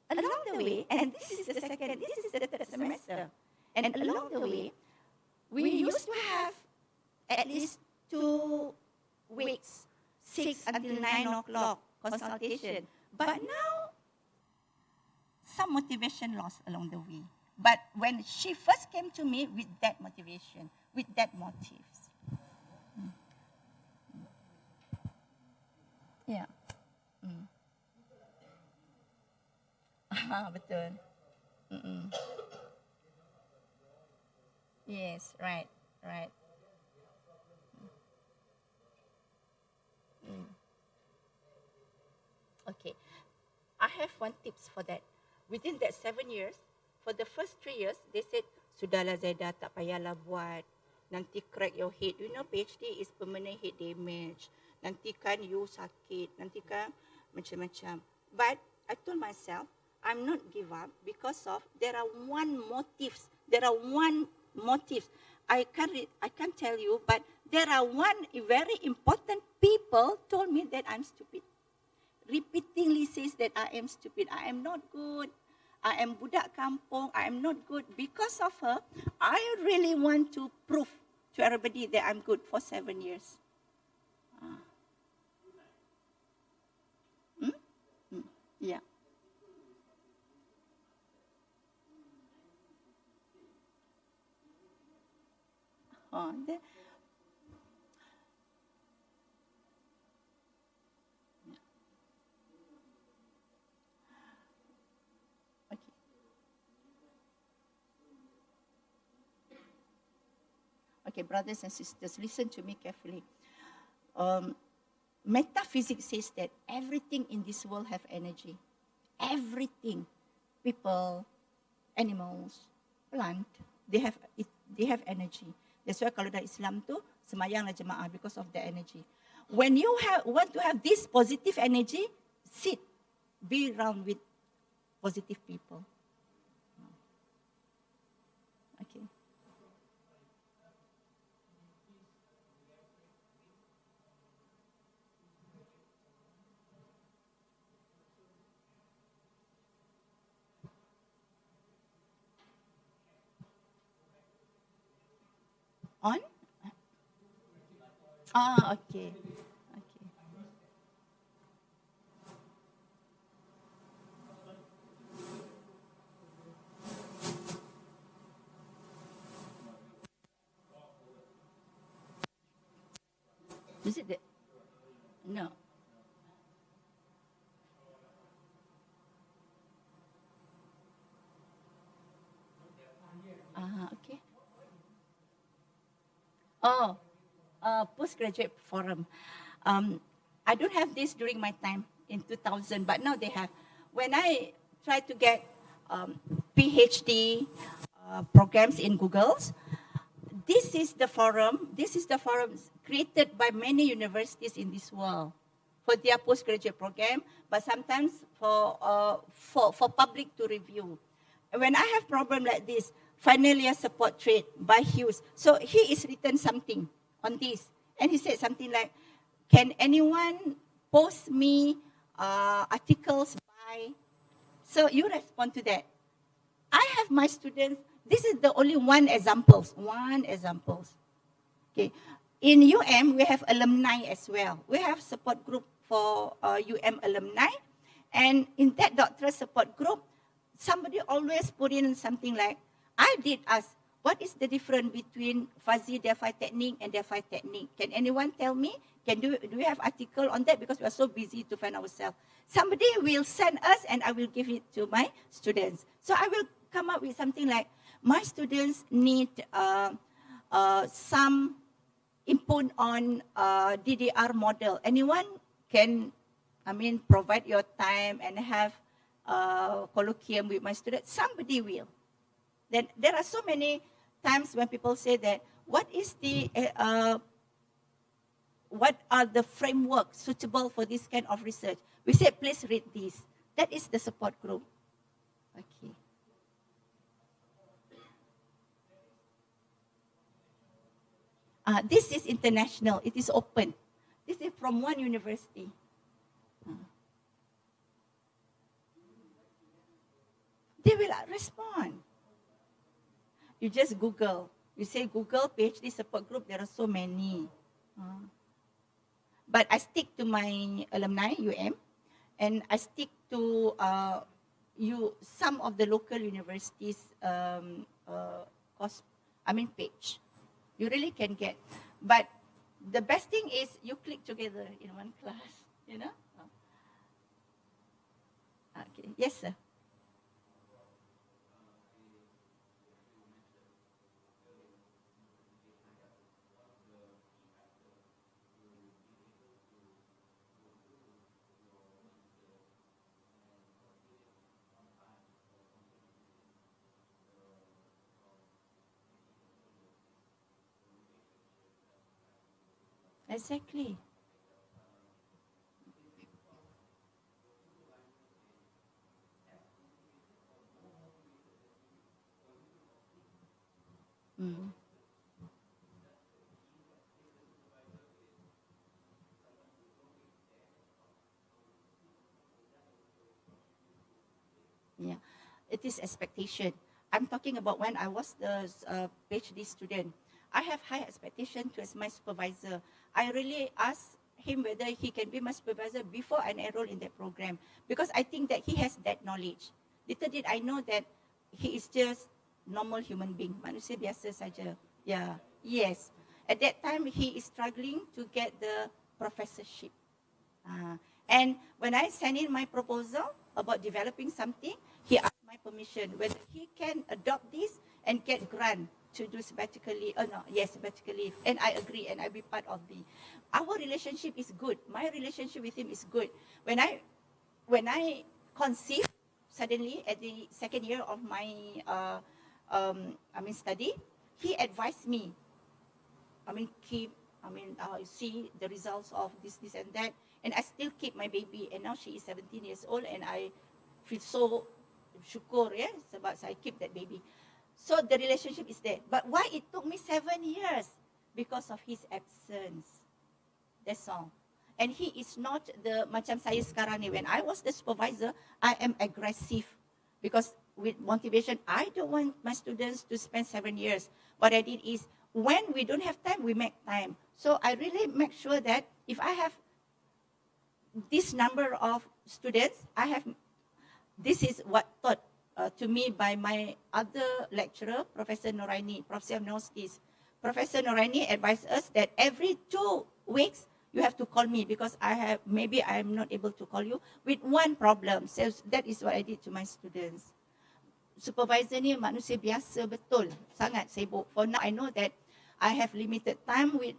along the way, and this is the third semester, and along the way, we used to have at least 2 weeks, 6 until 9 o'clock consultation. But now, some motivation lost along the way. But when she first came to me with that motivation, with that motives. Yeah. Betul. Yes, right. Okay. I have one tips for that. Within that 7 years, for the first 3 years, they said, sudahlah Zaida, tak payahlah buat. Nanti crack your head. You know, PhD is permanent head damage. Nanti kan you sakit. Nanti kan macam-macam. But I told myself, I'm not give up because of there are one motives. I can't tell you, but there are one very important people told me that I'm stupid. Repeatedly says that I am stupid. I am not good. I am budak kampung. I am not good. Because of her, I really want to prove to everybody that I'm good for 7 years. Yeah. Okay, brothers and sisters, listen to me carefully. Metaphysics says that everything in this world have energy. Everything, people, animals, plant, they have energy. That's why kalau dalam Islam tu semayanglah jemaah because of the energy. When you want to have this positive energy, be around with positive people. Okay. On? Okay. Is it that? No. Okay. Postgraduate forum. I don't have this during my time in 2000, but now they have. When I try to get PhD programs in Google's, this is the forum created by many universities in this world for their postgraduate program, but sometimes for public to review. When I have problem like this, final year support trade by Hughes. So he is written something on this. And he said something like, can anyone post me articles by? So you respond to that. I have my students, this is the only one example. Okay. In we have alumni as well. We have support group for alumni. And in that doctoral support group, somebody always put in something like, I did ask, What is the difference between fuzzy Delphi technique and Delphi technique? Can anyone tell me? Do we have article on that? Because we are so busy to find ourselves. Somebody will send us and I will give it to my students. So I will come up with something like, my students need some input on DDR model. Anyone can, provide your time and have colloquium with my students? Somebody will. Then there are so many times when people say that, what are the framework suitable for this kind of research? We say, please read this. That is the support group. Okay. This is international. It is open. This is from one university. They will respond. You just Google. You say Google PhD support group. There are so many. But I stick to my alumni, UM, and I stick to some of the local universities' page. You really can get. But the best thing is you click together in one class, you know. Okay. Yes, sir. Exactly. Mm. Yeah, it is expectation. I'm talking about when I was the PhD student. I have high expectation towards my supervisor. I really asked him whether he can be my supervisor before I enroll in that program, because I think that he has that knowledge. Little did I know that he is just normal human being, manusia biasa saja. Yeah, yes. At that time, he is struggling to get the professorship. And when I sent in my proposal about developing something, he asked my permission whether he can adopt this and get grant to do sabbatical leave. Oh no, yes, sabbatical leave. And I agree, and I be part of the. Our relationship is good. My relationship with him is good. When I conceived suddenly at the second year of my study, he advised me. See the results of this and that, and I still keep my baby, and now she is 17 years old, and I feel so syukur, yeah, sebab saya keep that baby. So the relationship is there. But why it took me 7 years? Because of his absence. That's all. And he is not the macam saya sekarang ni. When I was the supervisor, I am aggressive. Because with motivation, I don't want my students to spend 7 years. What I did is, when we don't have time, we make time. So I really make sure that if I have this number of students, this is what taught to me by my other lecturer, Professor Noraini. Prof knows this. Professor Noraini advised us that every 2 weeks, you have to call me, because maybe I'm not able to call you with one problem. So that is what I did to my students. Supervisor ni manusia biasa betul, sangat sibuk. For now, I know that I have limited time with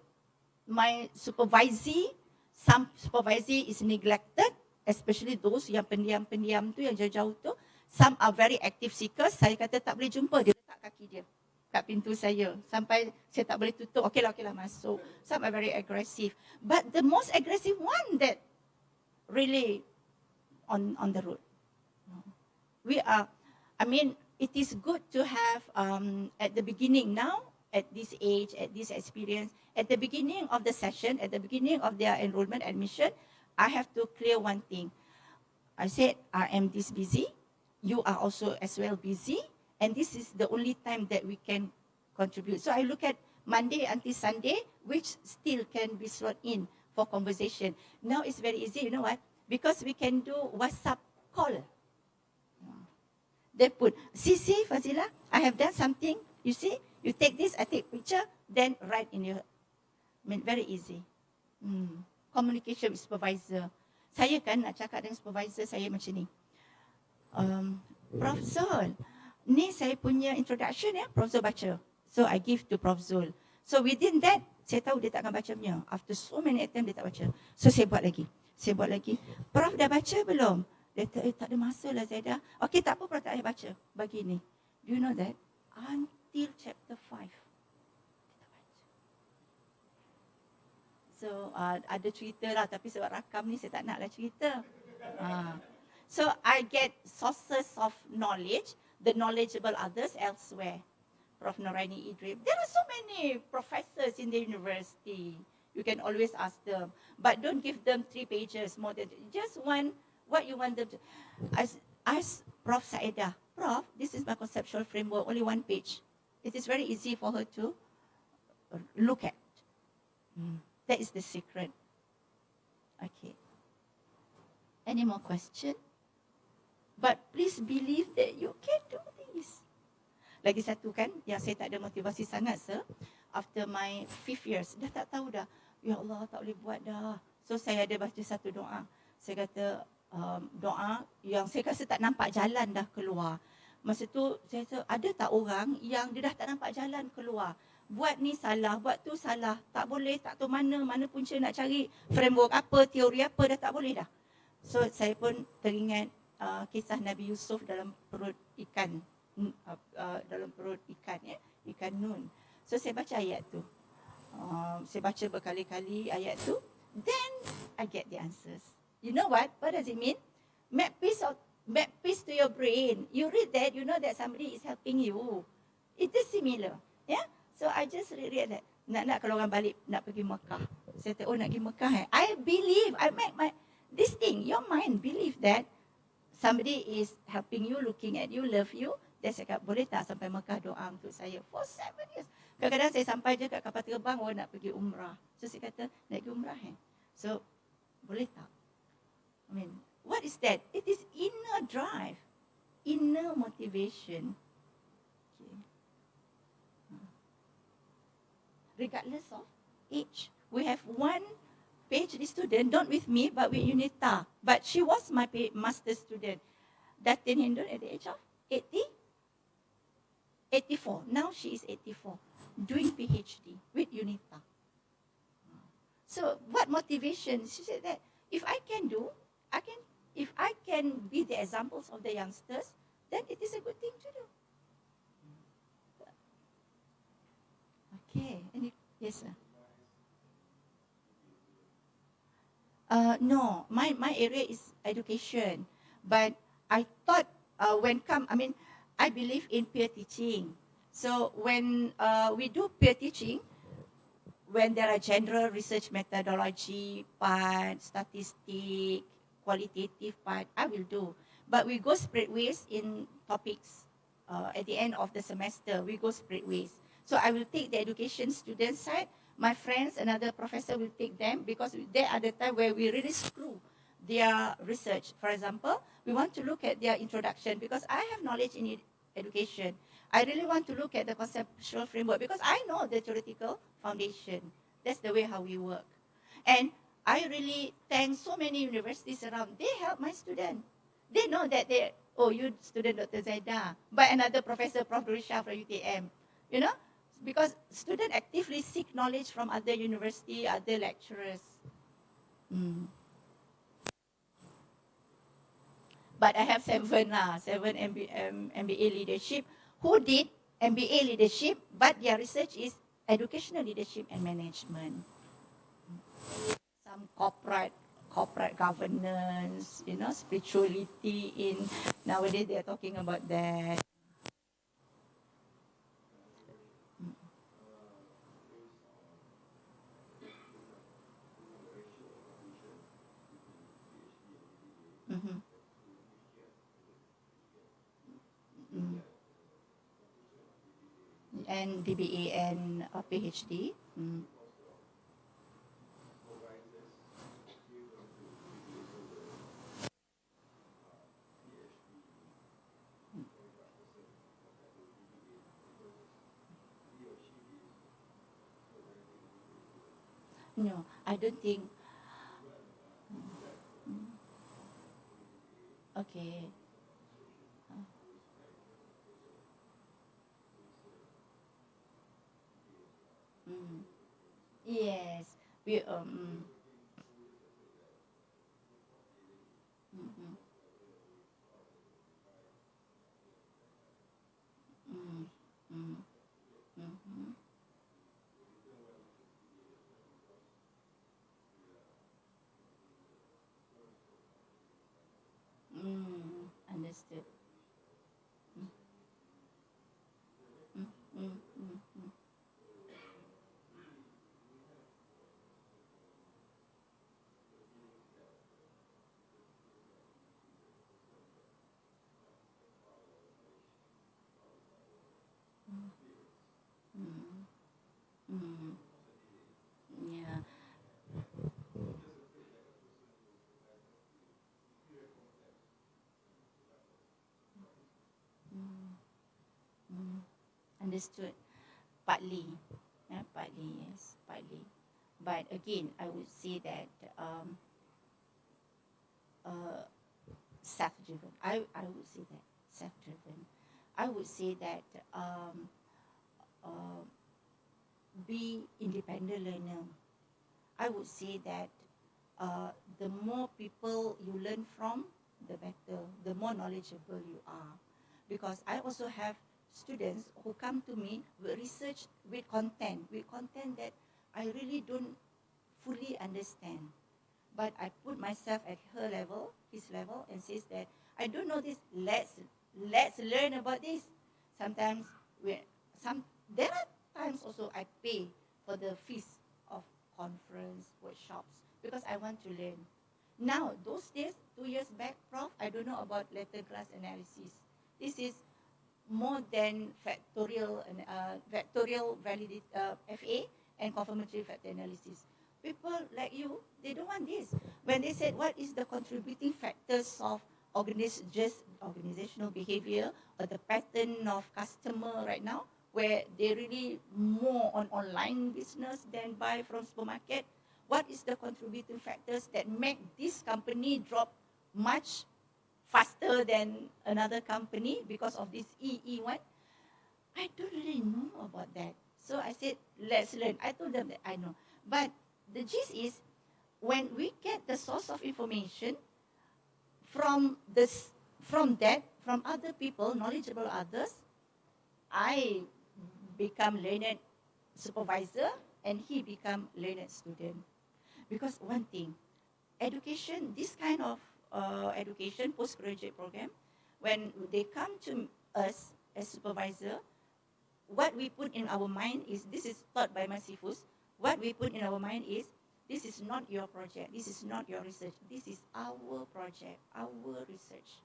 my supervisee. Some supervisee is neglected, especially those yang pendiam-pendiam tu, yang jauh-jauh tu. Some are very active seekers. Saya kata tak boleh jumpa, dia letak kaki dia kat pintu saya. Sampai saya tak boleh tutup, okeylah masuk. Some are very aggressive. But the most aggressive one that really on the road. It is good to have at the beginning now, at this age, at this experience, at the beginning of the session, at the beginning of their enrollment admission, I have to clear one thing. I said, I am this busy. You are also as well busy. And this is the only time that we can contribute. So I look at Monday until Sunday, which still can be slot in for conversation. Now it's very easy, you know what? Because we can do WhatsApp call. They put, see, Fazila, I have done something. You see, You take this, I take picture, then write in your, very easy. Communication with supervisor. Saya kan nak cakap dengan supervisor saya macam ni. Prof Zul, ni saya punya introduction ya, Prof Zul baca. So I give to Prof Zul. So within that, saya tahu dia tak akan baca punya. After so many attempts dia tak baca. So saya buat lagi. Prof dah baca belum? Dia tak ada masa lah Zaida. Okay, tak apa, Prof tak payah baca. Bagi ni. Do you know that? Until chapter 5. So ada cerita lah, tapi sebab rakam ni saya tak naklah cerita. So I get sources of knowledge, the knowledgeable others elsewhere. Prof Noraini Idrib. There are so many professors in the university. You can always ask them. But don't give them 3 pages, more than just one, what you want them to. Ask Prof Zaida. Prof, this is my conceptual framework, only 1 page. It is very easy for her to look at. That is the secret. Okay. Any more question? But please believe that you can do this. Lagi satu kan, yang saya tak ada motivasi sangat, sir. After my 5 years, dah tak tahu dah. Ya Allah, tak boleh buat dah. So saya ada baca satu doa. Saya kata, doa yang saya rasa tak nampak jalan dah keluar. Masa tu, saya kata, ada tak orang yang dia dah tak nampak jalan keluar? Buat ni salah, buat tu salah. Tak boleh, tak tahu mana punca nak cari framework apa, teori apa, dah tak boleh dah. So saya pun teringat kisah Nabi Yusuf dalam perut ikan. Ya, ikan Nun. So saya baca ayat tu. Saya baca berkali-kali ayat tu. Then I get the answers. You know what? What does it mean? Make peace to your brain. You read that, you know that somebody is helping you. It is similar. Yeah. So I just read that. Nak kalau orang balik nak pergi Mekah. Saya kata, nak pergi Mekah I believe, I make this thing, your mind believe that somebody is helping you, looking at you, love you. Dia cakap, boleh tak sampai Mekah doa untuk saya? For 7 years. Kadang-kadang saya sampai je kat kapal terbang, nak pergi umrah. So saya kata, nak pergi umrah So, boleh tak? What is that? It is inner drive, inner motivation. Okay. Regardless of age. We have one PhD student, not with me, but with Unita. But she was my master student. Datin Hindun at the age of 84. Now she is 84, doing PhD with Unita. So what motivation? She said that if I can be the examples of the youngsters, then it is a good thing to do. Okay. Yes, sir. No, my area is education, but I thought I believe in peer teaching. So when we do peer teaching, when there are general research methodology part, statistic, qualitative part, I will do. But we go spread ways in topics. At the end of the semester, we go spread ways. So I will take the education student side. My friends, another professor will take them because they are the time where we really screw their research. For example, we want to look at their introduction because I have knowledge in education. I really want to look at the conceptual framework because I know the theoretical foundation. That's the way how we work. And I really thank so many universities around. They help my student. They know that you student Dr. Zaida, by another professor, Prof. Risha from UTM. You know, because students actively seek knowledge from other university, other lecturers. But I have 7 MBA leadership who did MBA leadership, but their research is educational leadership and management. Some corporate governance, spirituality in nowadays they are talking about that. And DBA and PhD. No, I don't think. Okay. Mm. Yes. We mm, mm, mm, mm, understood. Mm, mm, mm, mm, mm, mm, mm. Yeah. Mm, mm. Understood. Partly. Yeah, partly, yes, partly. But again, I would say that um, uh, self-driven. I would say that self-driven. I would say that uh, be independent learner. I would say that the more people you learn from, the better, the more knowledgeable you are. Because I also have students who come to me with research with content that I really don't fully understand. But I put myself at her level, his level, and says that I don't know this. Let's learn about this. Sometimes we some there are times also I pay for the fees of conference workshops because I want to learn. Now those days, 2 years back, Prof, I don't know about letter class analysis. This is more than factorial validity, FA and confirmatory factor analysis. People like you, they don't want this. When they said what is the contributing factors of just organizational behavior or the pattern of customer right now, where they really more on online business than buy from supermarket, what is the contributing factors that make this company drop much faster than another company because of this EE1? I don't really know about that. So I said, let's learn. I told them that I know. But the gist is, when we get the source of information from this, from other people, knowledgeable others, I become learned supervisor and he become learned student. Because one thing, education, this kind of education, postgraduate program, when they come to us as supervisor, what we put in our mind is, this is taught by my sifus, what we put in our mind is, this is not your project, this is not your research, this is our project, our research.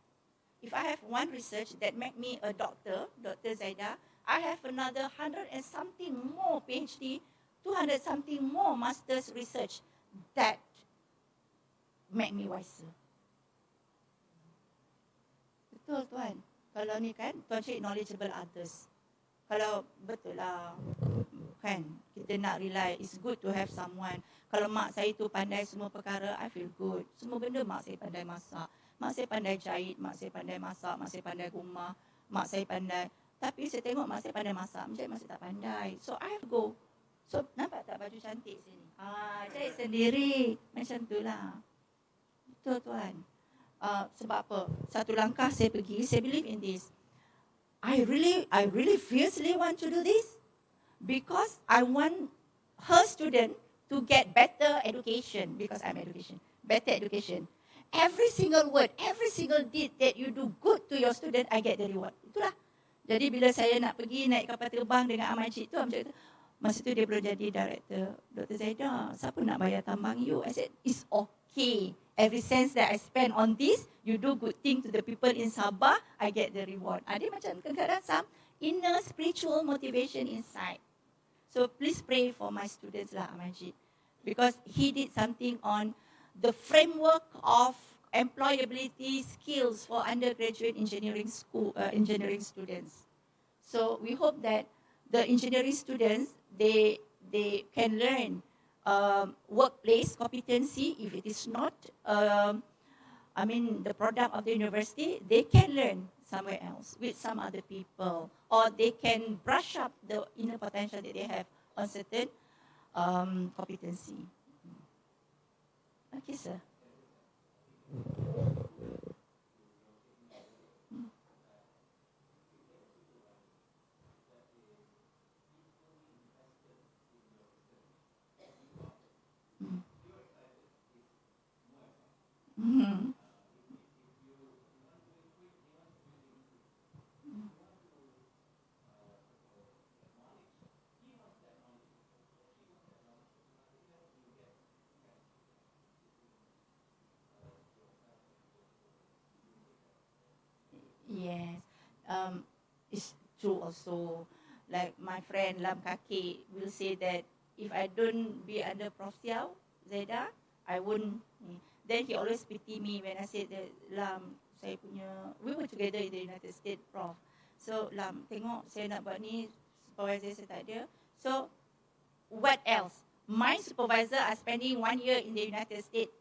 If I have one research that make me a doctor, Dr. Zaida, I have another 100 and something more PhD, 200 something more master's research that make me wiser. Betul tuan. Kalau ni kan, tuan cari knowledgeable others. Kalau betul lah, kan, kita nak rely, it's good to have someone. Kalau mak saya tu pandai semua perkara, I feel good. Semua benda mak saya pandai masak. Mak saya pandai jahit, mak saya pandai masak, mak saya pandai rumah, mak saya pandai. Tapi saya tengok mak saya pandai masak, macam mak saya tak pandai. So I have to go. So nampak tak baju cantik sini? Jahit sendiri. Macam tu lah. Betul tuan. Sebab apa? Satu langkah saya pergi, saya believe in this. I really fiercely want to do this because I want her student to get better education because I'm education, better education. Every single word, every single deed that you do good to your student, I get the reward. Itulah. Jadi bila saya nak pergi naik kapal terbang dengan Amajid tu, Amajid tu, masa tu dia belum jadi director. Dr. Zaida, siapa nak bayar tambang you? I said, it's okay. Every cent that I spend on this, you do good thing to the people in Sabah, I get the reward. Dia macam kadang-kadang some inner spiritual motivation inside. So please pray for my students lah, Amajid. Because he did something on the framework of employability skills for undergraduate engineering students. So we hope that the engineering students, they can learn workplace competency, if it is not, the product of the university, they can learn somewhere else with some other people, or they can brush up the inner potential that they have on certain competency. Okay, sir. Mm-hmm. Yes, it's true also. Like my friend Lam Kaki will say that if I don't be under Prof Xiao, Zaida, I won't. Then he always pity me when I said that Lam, saya punya, we were together in the United States, Prof. So Lam, tengok saya nak buat ni, supervisor saya tak ada. So what else? My supervisor are spending 1 year in the United States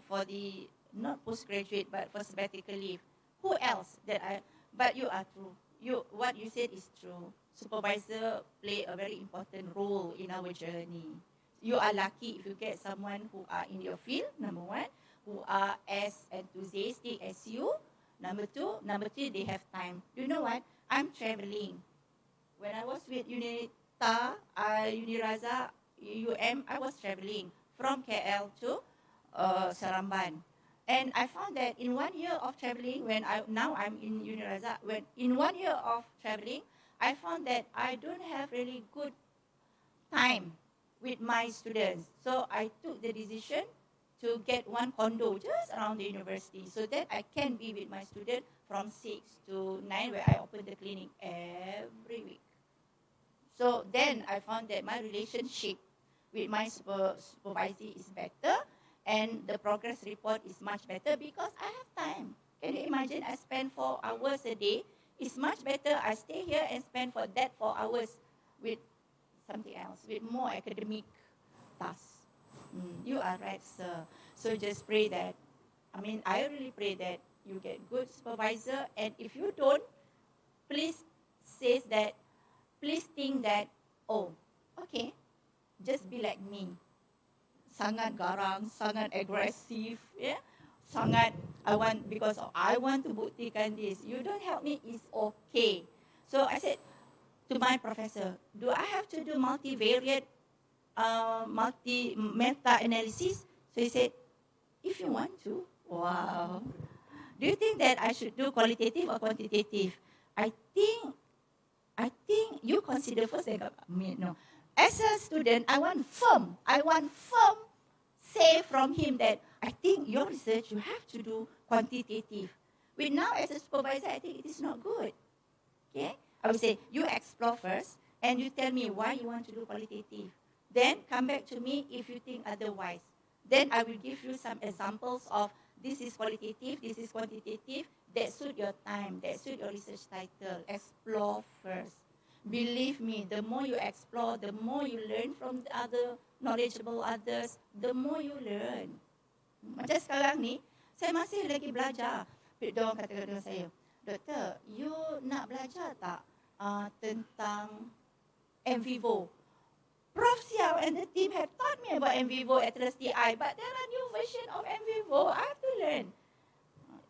for the, not postgraduate, but for sabbatical leave. Who else that I, but you are true. What you said is true. Supervisor play a very important role in our journey. You are lucky if you get someone who are in your field, number one, who are as enthusiastic as you. Number two, number three, they have time. You know what? I'm traveling. When I was with UNIRAZAK, I was traveling from KL to Saramban. And I found that in 1 year of traveling, now I'm in UNIRAZAK, in 1 year of traveling, I found that I don't have really good time with my students. So I took the decision to get one condo just around the university so that I can be with my student from 6 to 9, where I open the clinic every week. So then I found that my relationship with my supervisor is better, and the progress report is much better because I have time. Can you imagine? I spend 4 hours a day. It's much better I stay here and spend for that 4 hours with something else, with more academic tasks. You are right, sir. So just pray that, I really pray that you get good supervisor, and if you don't, please think that, oh, okay, just be like me. Sangat garang, sangat agresif, yeah? Because I want to buktikan this. You don't help me, it's okay. So I said to my professor, do I have to do multivariate, meta-analysis? So he said, if you want to. Wow. Do you think that I should do qualitative or quantitative? I think you consider first. No. As a student, I want firm say from him that I think your research, you have to do quantitative. But now as a supervisor, I think it is not good. Okay? I would say, you explore first, and you tell me why you want to do qualitative. Then come back to me if you think otherwise. Then I will give you some examples of this is qualitative, this is quantitative, that suit your time, that suit your research title. Explore first. Believe me, the more you explore, the more you learn from the other knowledgeable others, the more you learn. Macam sekarang ni, saya masih lagi belajar. Diorang kata dengan saya, Doktor, you nak belajar tak tentang M Vivo? Prof Xiao and the team have taught me about M Vivo at TI, but there are new version of M Vivo. I have to learn.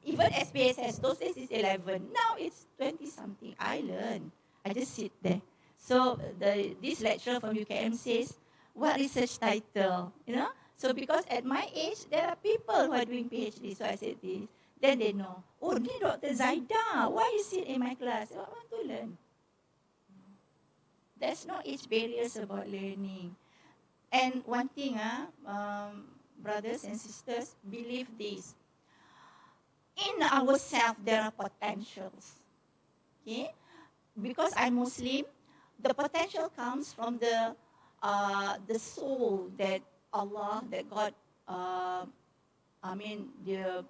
Even SPSS, those days is 11. Now it's 20-something. I learn. I just sit there. So this lecturer from UKM says, what research title? So because at my age, there are people who are doing PhD. So I said this. Then they know, oh, ni Dr. Zaida. Why you sit in my class? I want to learn. There's no age barriers about learning. And one thing, brothers and sisters, believe this. In ourselves, there are potentials. Okay? Because I'm Muslim, the potential comes from the soul that Allah, that God, dia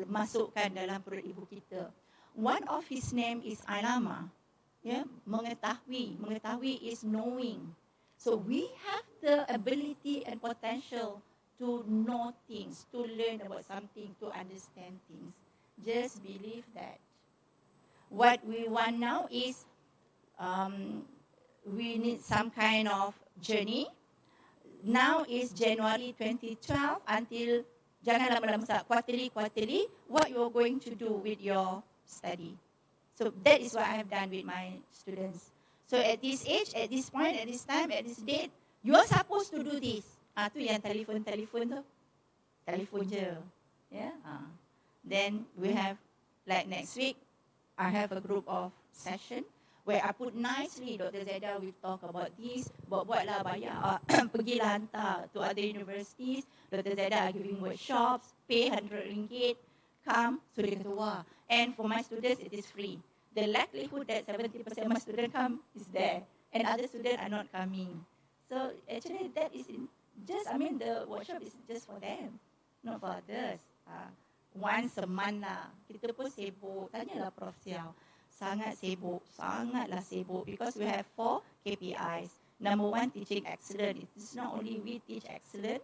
masukkan dalam perut ibu kita. One of his name is Alama. Yeah? Mengetahui. Mengetahui is knowing. So we have the ability and potential to know things, to learn about something, to understand things. Just believe that. What we want now is we need some kind of journey. Now is January 2012 until jangan lama-lama quarterly, what you're going to do with your study. So that is what I have done with my students. So at this age, at this point, at this time, at this date, you are supposed to do this. Tu yang telefon tu. Telefon je. Yeah. Then we have, like next week, I have a group of session where I put nicely, Dr. Zaida, we talk about this, buat-buatlah bayar, pergilah hantar to other universities, Dr. Zaida are giving workshops, pay RM100, come, so dia kata, wah. And for my students, it is free. The likelihood that 70% of my students come is there, and other students are not coming. So actually that is the workshop is just for them, not for others. Once a month lah, kita pun sibuk, tanyalah Prof Siao. Sangatlah sibuk because we have 4 KPIs. Number 1, teaching excellent. It's not only we teach excellent,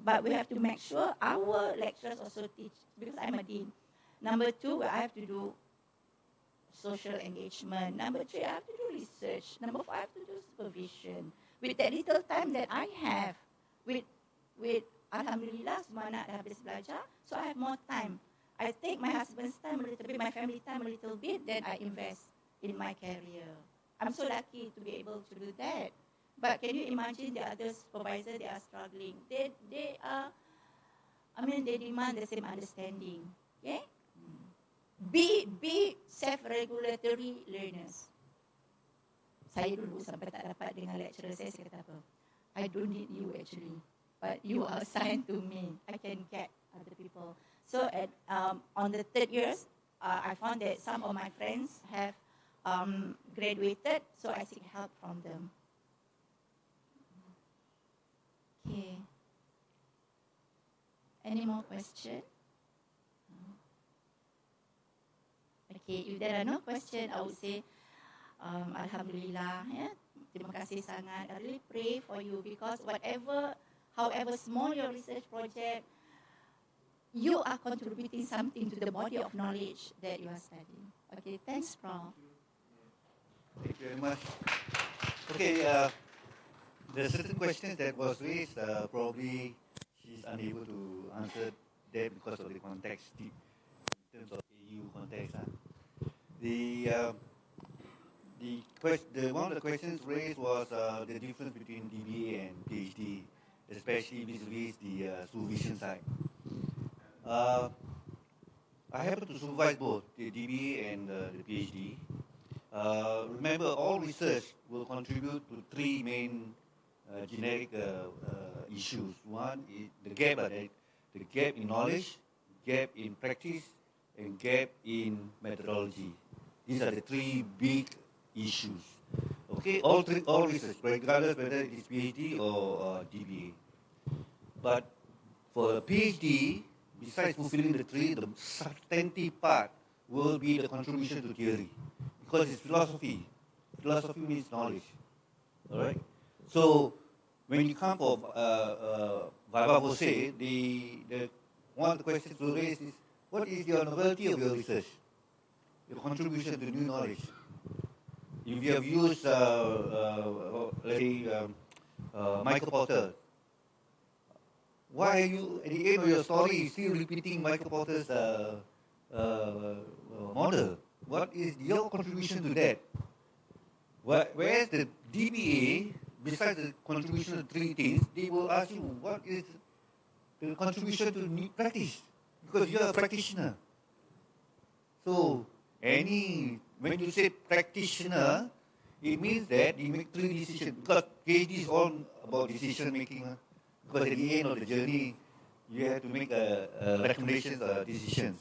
but we have to make sure our lecturers also teach, because I'm a dean. Number 2, I have to do social engagement. Number 3, I have to do research. Number 4, I have to do supervision. With that little time that I have, with Alhamdulillah, semua anak dah habis belajar, so I have more time. I take my husband's time a little bit, my family time a little bit, then I invest in my career. I'm so lucky to be able to do that. But can you imagine the other supervisors, they are struggling. They demand the same understanding. Okay? Be self-regulatory learners. Saya dulu sampai tak dapat dengan lecturer saya kata apa? I don't need you actually, but you are assigned to me. I can get other people. So on the 3rd years, I found that some of my friends have graduated, so I seek help from them. Okay. Any more questions? Okay, if there are no questions, I would say, Alhamdulillah, yeah, terima kasih sangat. I really pray for you because however small your research project, you are contributing something to the body of knowledge that you are studying. Okay, thanks, Prof. Thank you very much. Okay, there are certain questions that was raised, probably she's unable to answer that because of the context, in terms of EU context. One of the questions raised was the difference between DBA and PhD, especially vis-a-vis the supervision side. I happen to supervise both the DBA and the PhD. Remember, all research will contribute to 3 main generic issues. One is the gap in knowledge, gap in practice, and gap in methodology. These are the 3 big issues. Okay, all research, regardless whether it is PhD or DBA. But for a PhD, besides fulfilling the 3, the substantive part will be the contribution to theory, because it's philosophy. Philosophy means knowledge. All right. So when you come for Viva Voce, one of the questions we'll raise is, what is your novelty of your research? Your contribution to new knowledge. If you have used, let's say, Michael Porter, why are you, at the end of your story, still repeating Michael Porter's model? What is your contribution to that? Whereas the DBA, besides the contribution to 3 things, they will ask you, what is the contribution to new practice? Because you are a practitioner. So, when you say practitioner, it means that you make 3 decisions. Because PhD is all about decision making. Because at the end of the journey, you have to make recommendations or decisions.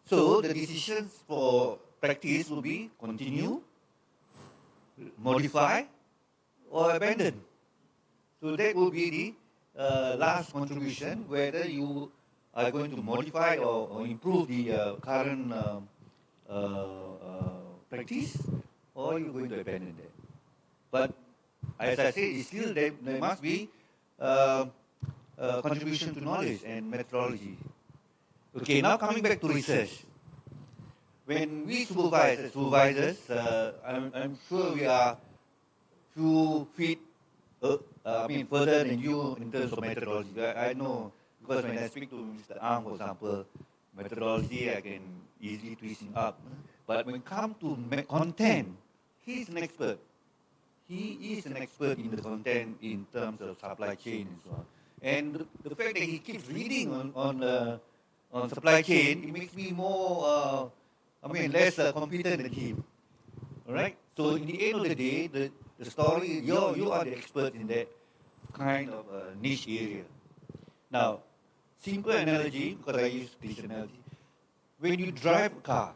So the decisions for practice will be continue, modify, or abandon. So that will be the last contribution, whether you are going to modify or improve the current practice, or you're going to abandon that. But as I said, it's still there must be uh, contribution to knowledge and methodology. Okay, now coming back to research. When we supervise as supervisors, I'm sure we are few feet, further than you in terms of methodology. I know because when I speak to Mr. Ang, for example, methodology I can easily twist him up. But when it comes to content, he's an expert. He is an expert in the content in terms of supply chain and so on. And the fact that he keeps reading on supply chain, it makes me more, less competent than him. All right. So in the end of the day, the story, you are the expert in that kind of niche area. Now, simple analogy, because I use this analogy, when you drive a car,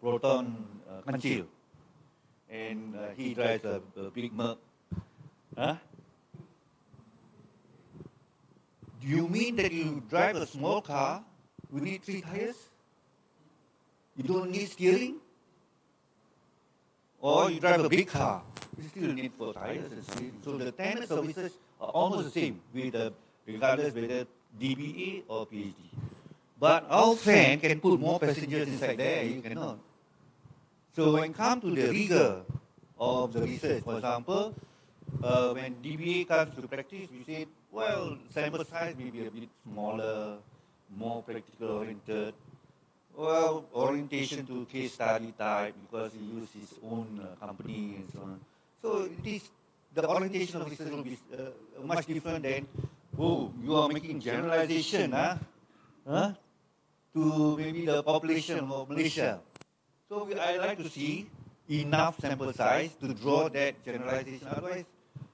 Proton Kancil, and he drives a big Merc, huh? Do you mean that you drive a small car, you need 3 tires? You don't need steering? Or you drive a big car, you still need 4 tires and steering. So the tenets of research are almost the same, regardless whether DBA or PhD. But our fan can put more passengers inside there, you cannot. So when it comes to the rigor of the research, for example, when DBA comes to practice, we say, well, sample size may be a bit smaller, more practical oriented. Well, orientation to case study type because he uses his own company and so on. So the orientation of research will be much different than, oh, you are making generalization to maybe the population of Malaysia. So I like to see enough sample size to draw that generalization. Otherwise,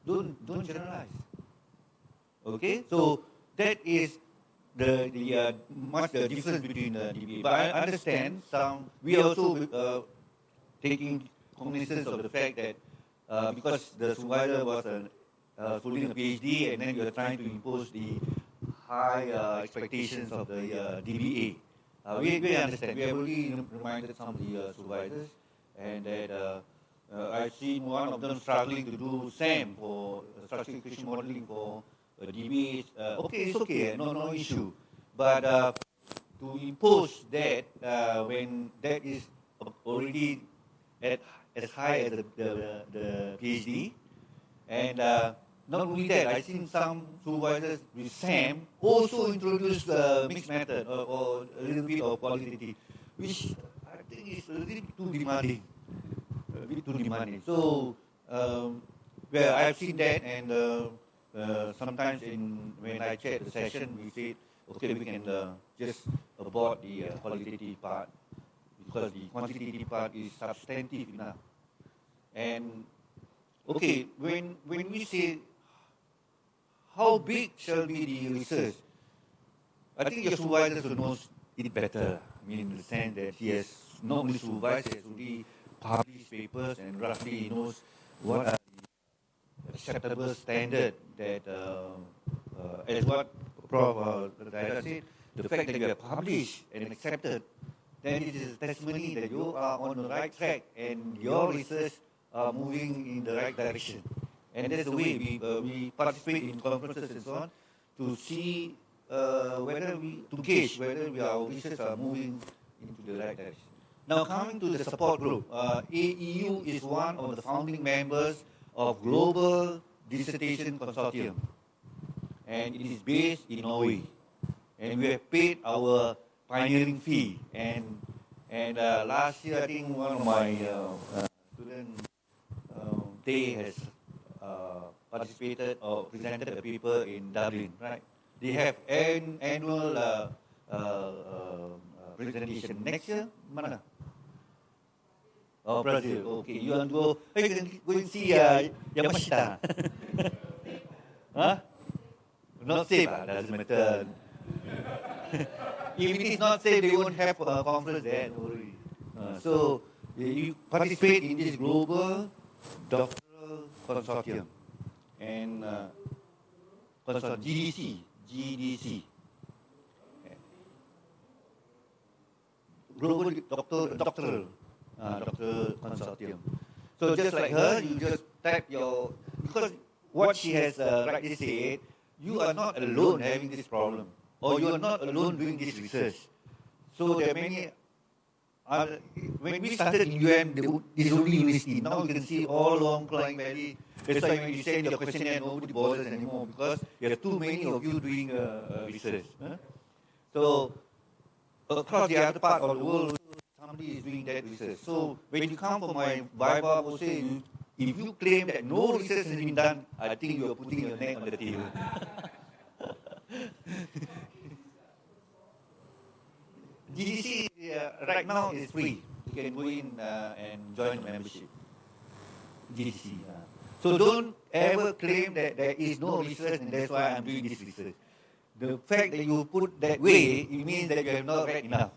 don't generalize. Okay, so that is the difference between the DBA. But I understand we are also taking cognizance of the fact that because the supervisor was holding a PhD and then you are trying to impose the high expectations of the DBA. We understand. We have already reminded some of the supervisors, and that I've seen one of them struggling to do SAM for structural equation modeling for DBA. Okay, it's okay, no issue. But to impose that when that is already as high as the PhD, and not only that, I've seen some supervisors with SAM also introduce mixed method or a little bit of qualitative, which I think is a little bit too demanding. So, I've seen that, and sometimes when I check the session, we say, okay, we can just abort the qualitative part because the quantitative part is substantive enough. And okay, when we say how big shall be the research, I think your supervisor knows it better. I mean, in the sense that he has not only supervised, he has already published papers and roughly knows what are the acceptable standard that, as what Prof. Zaida said, the fact that you have published and accepted, then it is a testimony that you are on the right track and your research are moving in the right direction. And that's the way we participate in conferences and so on to see to gauge whether our research are moving into the right direction. Now coming to the support group, AEU is one of the founding members of Global Dissertation Consortium, and it is based in Norway. And we have paid our pioneering fee. And last year, I think one of my students, they has participated or presented a paper in Dublin, right? They have an annual presentation. Next year, mana? Oh, Brazil. Okay, you want to go? You can go and see Yamashita. Huh? Not safe, doesn't matter. If it is not safe, they won't have a conference there. So you participate in this global doctoral consortium and GDC. Global doctoral consortium. So just like her, you just type your, because what she has rightly said, you are not alone having this problem, or you are not alone doing this research. So there are many, when we started in UM, this only university, now you can see all along Klang Valley. That's why when you send your questionnaire, nobody bothers anymore, because there are too many of you doing research. So across the other part of the world, somebody is doing that research. So when you come for my Viva, if you claim that no research has been done, I think you are putting your neck on the table. GDC right now is free. You can go in and join the membership. GDC. So don't ever claim that there is no research and that's why I'm doing this research. The fact that you put that way, it means that you have not read enough.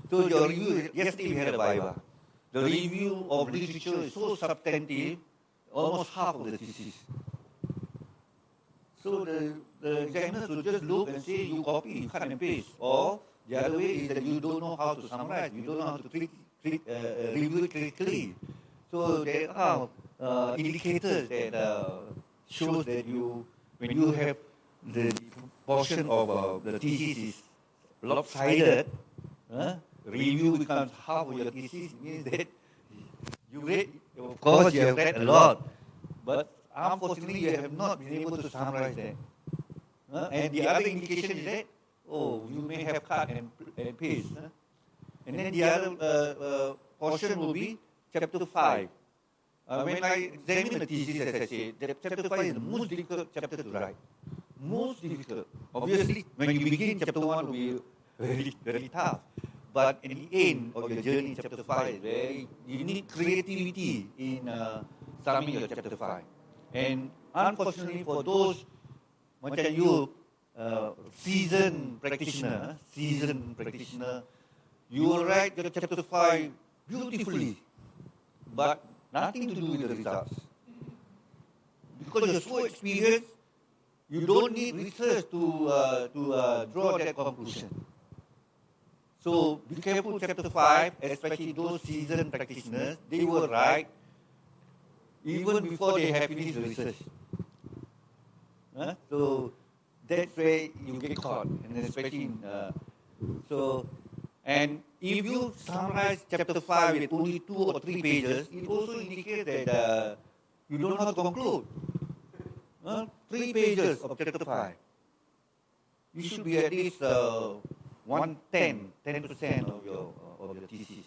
So your review, yesterday we had a Viva. The review of literature is so substantive, almost half of the thesis. So the examiners will just look and say, you copy, you cut and paste. Or the other way is that you don't know how to summarize, you don't know how to review it critically. So there are indicators that shows that when you have the portion of the thesis is lopsided, review becomes half of your thesis. It means that you read, of course you have read a lot, but unfortunately you have not been able to summarize that. And the other indication is that, you may have cut and paste. And then the other portion will be chapter 5. When I examine the thesis, as I said, chapter 5 is the most difficult chapter to write. Most difficult. Obviously, when you begin, chapter 1 will be very, very tough. But in the end of your journey, chapter 5 is you need creativity in summing your chapter 5. And unfortunately for those, macam you, seasoned practitioner, you will write your chapter 5 beautifully, but nothing to do with the results. Because you're so experienced, you don't need research to draw that conclusion. So be careful, chapter 5, especially those seasoned practitioners, they will write even before they have finished the research. So that's where you get caught, and especially and if you summarize chapter 5 with only 2 or 3 pages, it also indicates that you don't know how to conclude. 3 pages of chapter 5. You should be at least 10% of your thesis.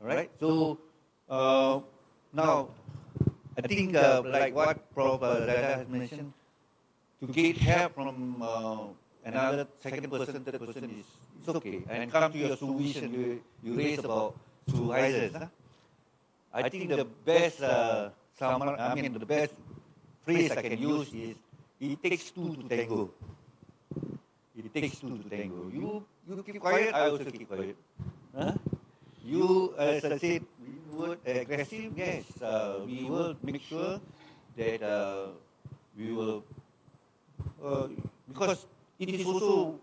All right. So now, I think like what Prof. Zaida has mentioned, to get help from another second person, third person is it's okay. And come to your supervision, you raise about supervisors. I think the best the best phrase I can use is, it takes two to tango. It takes two to tango. You keep quiet, I also keep quiet. You, as I said, we were aggressive, yes. We will make sure that we will, because it is also,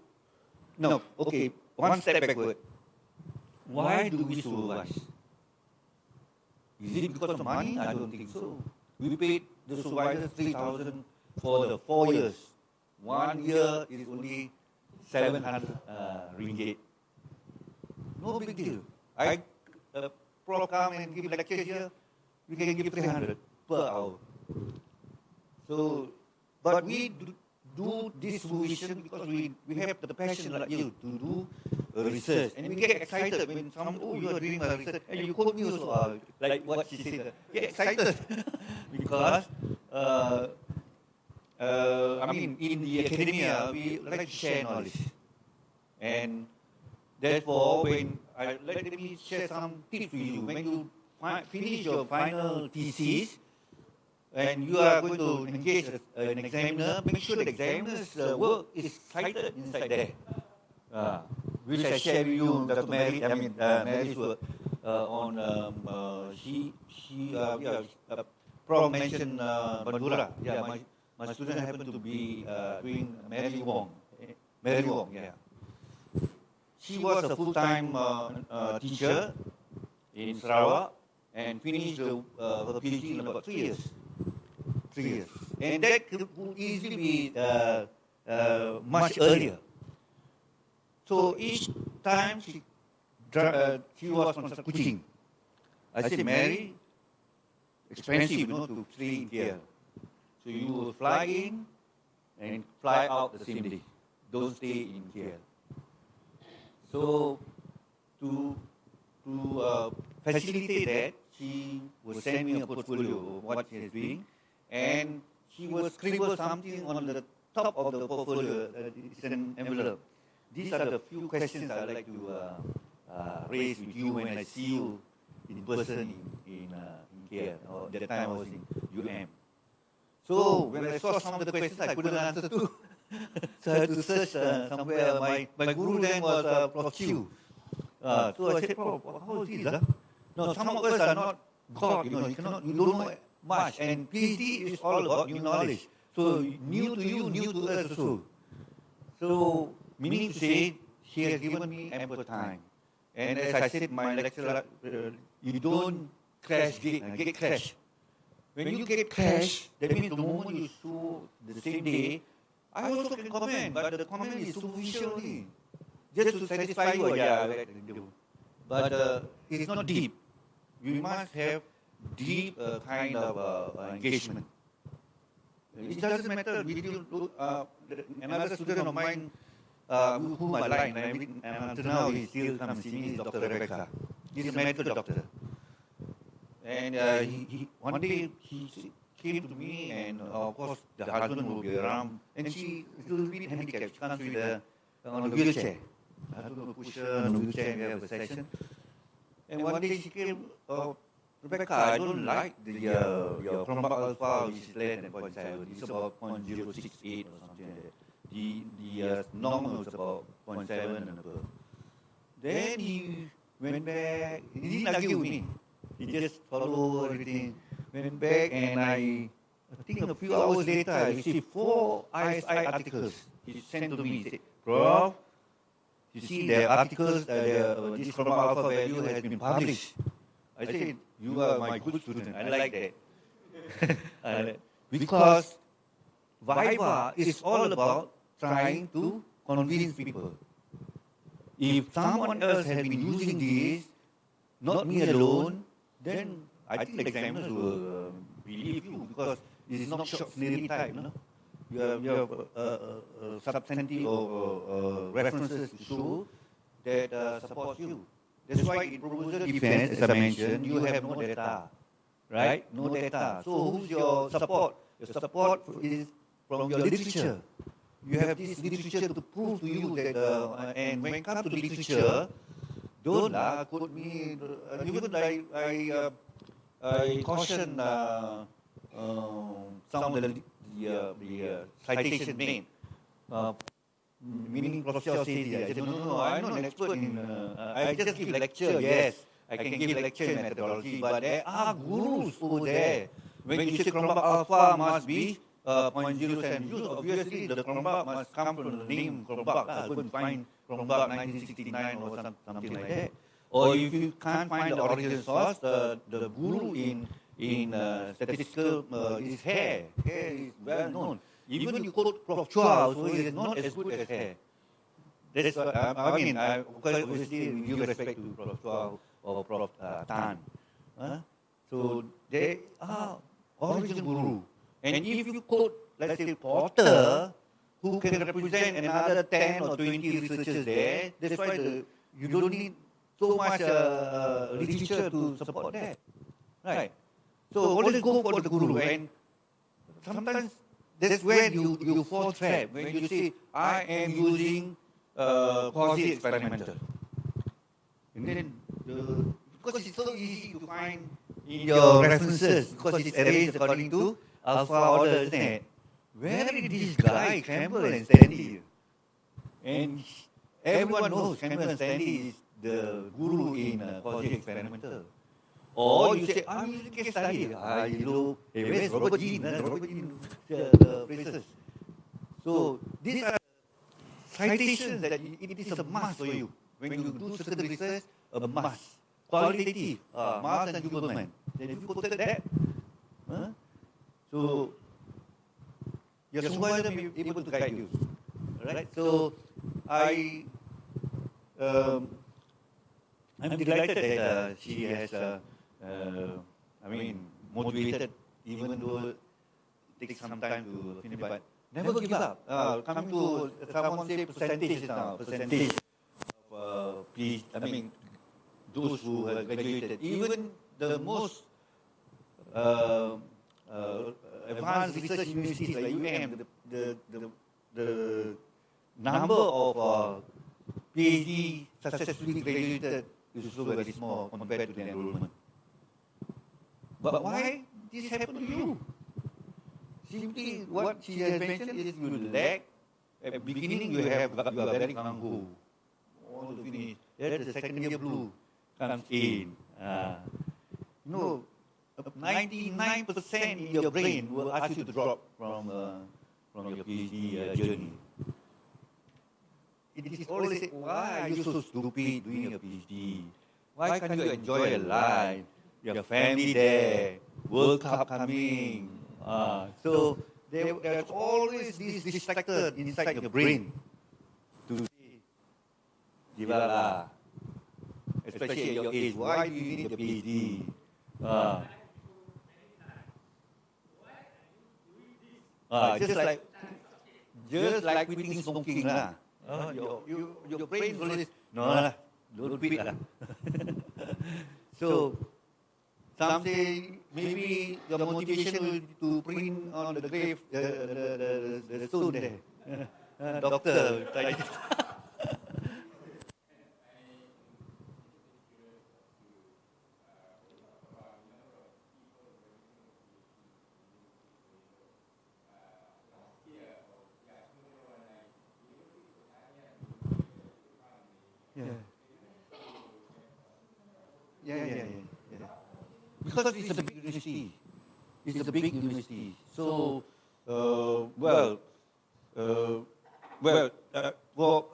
no, okay, one step backward. Why do we supervise? Is it because of money? I don't think so. We paid the supervisors 3,000 for the 4 years. 1 year is only 700 ringgit. No big deal. Prof come and give lecture here, we can give 300 per hour. So, but we do this supervision because we have the passion like you to do research. And we get excited when someone, you are doing a research, and you quote me also, like what she said, get excited. Because, in the academia, we like to share knowledge. And therefore, let me share some tips with you. When you finish your final thesis, and you are going to engage an examiner, make sure the examiner's work is cited inside there. Which I share with you, Dr. Mary's work on, Prof mentioned Bandura. Yeah, my student happened to be doing Mary Wong, yeah. She was a full-time teacher in Sarawak, and finish her PhD in about 3 years. 3 years. And that could easily be much earlier. So each time she was from Kuching. I said, Mary, expensive, to stay in here. So you will fly in and fly out the same day. Don't stay in here. So to facilitate that, she will send me a portfolio of what she is doing, and she will scribble something on the top of the portfolio. It's an envelope. These are the few questions I'd like to raise with you when I see you in person in KL, or that time I was in UM. So when I saw some of the questions, I couldn't answer too. So I had to search somewhere. My guru then was Prof. Q. So I said, Prof, how is this? No, some of us are not God, you don't know much. And PhD is all about new knowledge. So new to you, new to us also. So meaning to say, she has given me ample time. And as I said, my lecturer, you don't get crash. When you get crash, that means the moment you show the same day, I also can comment, but the comment is superficial only. Just to satisfy you, but it's not deep. You must have deep kind of engagement. It doesn't matter. Another student of mine, whom I like, and until now he still comes to see me, is Dr. Rebecca. He's a medical doctor. And one day he came to me, and of course the husband will be around, and she is a little bit handicapped. She comes with on a wheelchair. I don't know, push her on a wheelchair, and we have a session. And one day she came, Rebecca, I don't like your Chrombac alpha, which is less than 0.7. It's about 0.068 or something like that. The normal is about 0.7 and above. Then he went back. He didn't argue with me. He just followed everything. Went back, and I think a few hours later, I received 4 ISI articles. He sent to me. He said, Prof, you see the articles, this Chrombac alpha value has been published. I said, you are my good student. I like that. Because Viva is all about trying to convince people. If someone else has been using this, not me alone, then I think the examiners will believe you, because it is not short scenery type. You have substantive or references to show that support you. That's why in proposal defense, as I mentioned, you have no data, right? No data. So who's your support? Your support is from your literature. You have this literature to prove to you that, and when it comes to literature, don't quote me. Even I caution some of the citation made. Meaning Prof. says, I said, no, I'm not an expert in, I just give lecture, yes, I can give lecture in methodology, but there are gurus over there. When you say Chrombac alpha must be 0.07 use, obviously the Chrombac must come from the name Chrombac. I couldn't find Chrombac 1969 or something like that. Or if you can't find the origin source, the guru in statistical is hair. Hair is well known. Even you quote Prof. Chua, so he is not as good as hair. That's what I mean. Obviously, with due respect to Prof. Chua or Prof. Tan. So they are origin guru. And if you quote, let's say, Porter, who can represent another 10 or 20 researchers there, that's why you don't need so much literature to support that. Right? So always go for the guru. And sometimes that's when you fall trap. When you say, I am using quasi-experimental. And then, because it's so easy to find in your references, because it's arranged according to alpha order, isn't it? Where did this guy, Campbell and Stanley? And everyone knows Campbell and Stanley is the guru in quasi-experimental. Or you say, I'm using case study. Where's Robert Dean? Robert Dean, the phrases. So these are citations that it is a must for you. When you do certain research, a must. qualitative, mass and human. Then you quoted that. So your supervisor may be able to guide you. Right? So um, I'm delighted that she has, motivated, even though it takes some time to finish, but never give up. Coming to someone say percentage now, percentage of those who have graduated, even the most advanced research universities like UM, the number of PhD successfully graduated is also very small compared to the enrollment. But why this happened to you? Simply what she has mentioned is you lack, at the beginning you are very gung-ho, all to finish. Then the second year blue comes in. 99% in your brain will ask you to drop from your PhD journey. It is always say, why are you so stupid doing a PhD? Why can't you enjoy your life? Your family there, World Cup coming. So there's always this distractor inside your brain to say, Jivala, especially at your age, why do you need a PhD? Just like quitting smoking lah. Your brain is always no, don't quit lah. So some say maybe the motivation will to print on the grave the stone there. Doctor, Yeah. Because it's a big university. It's a big university. So, for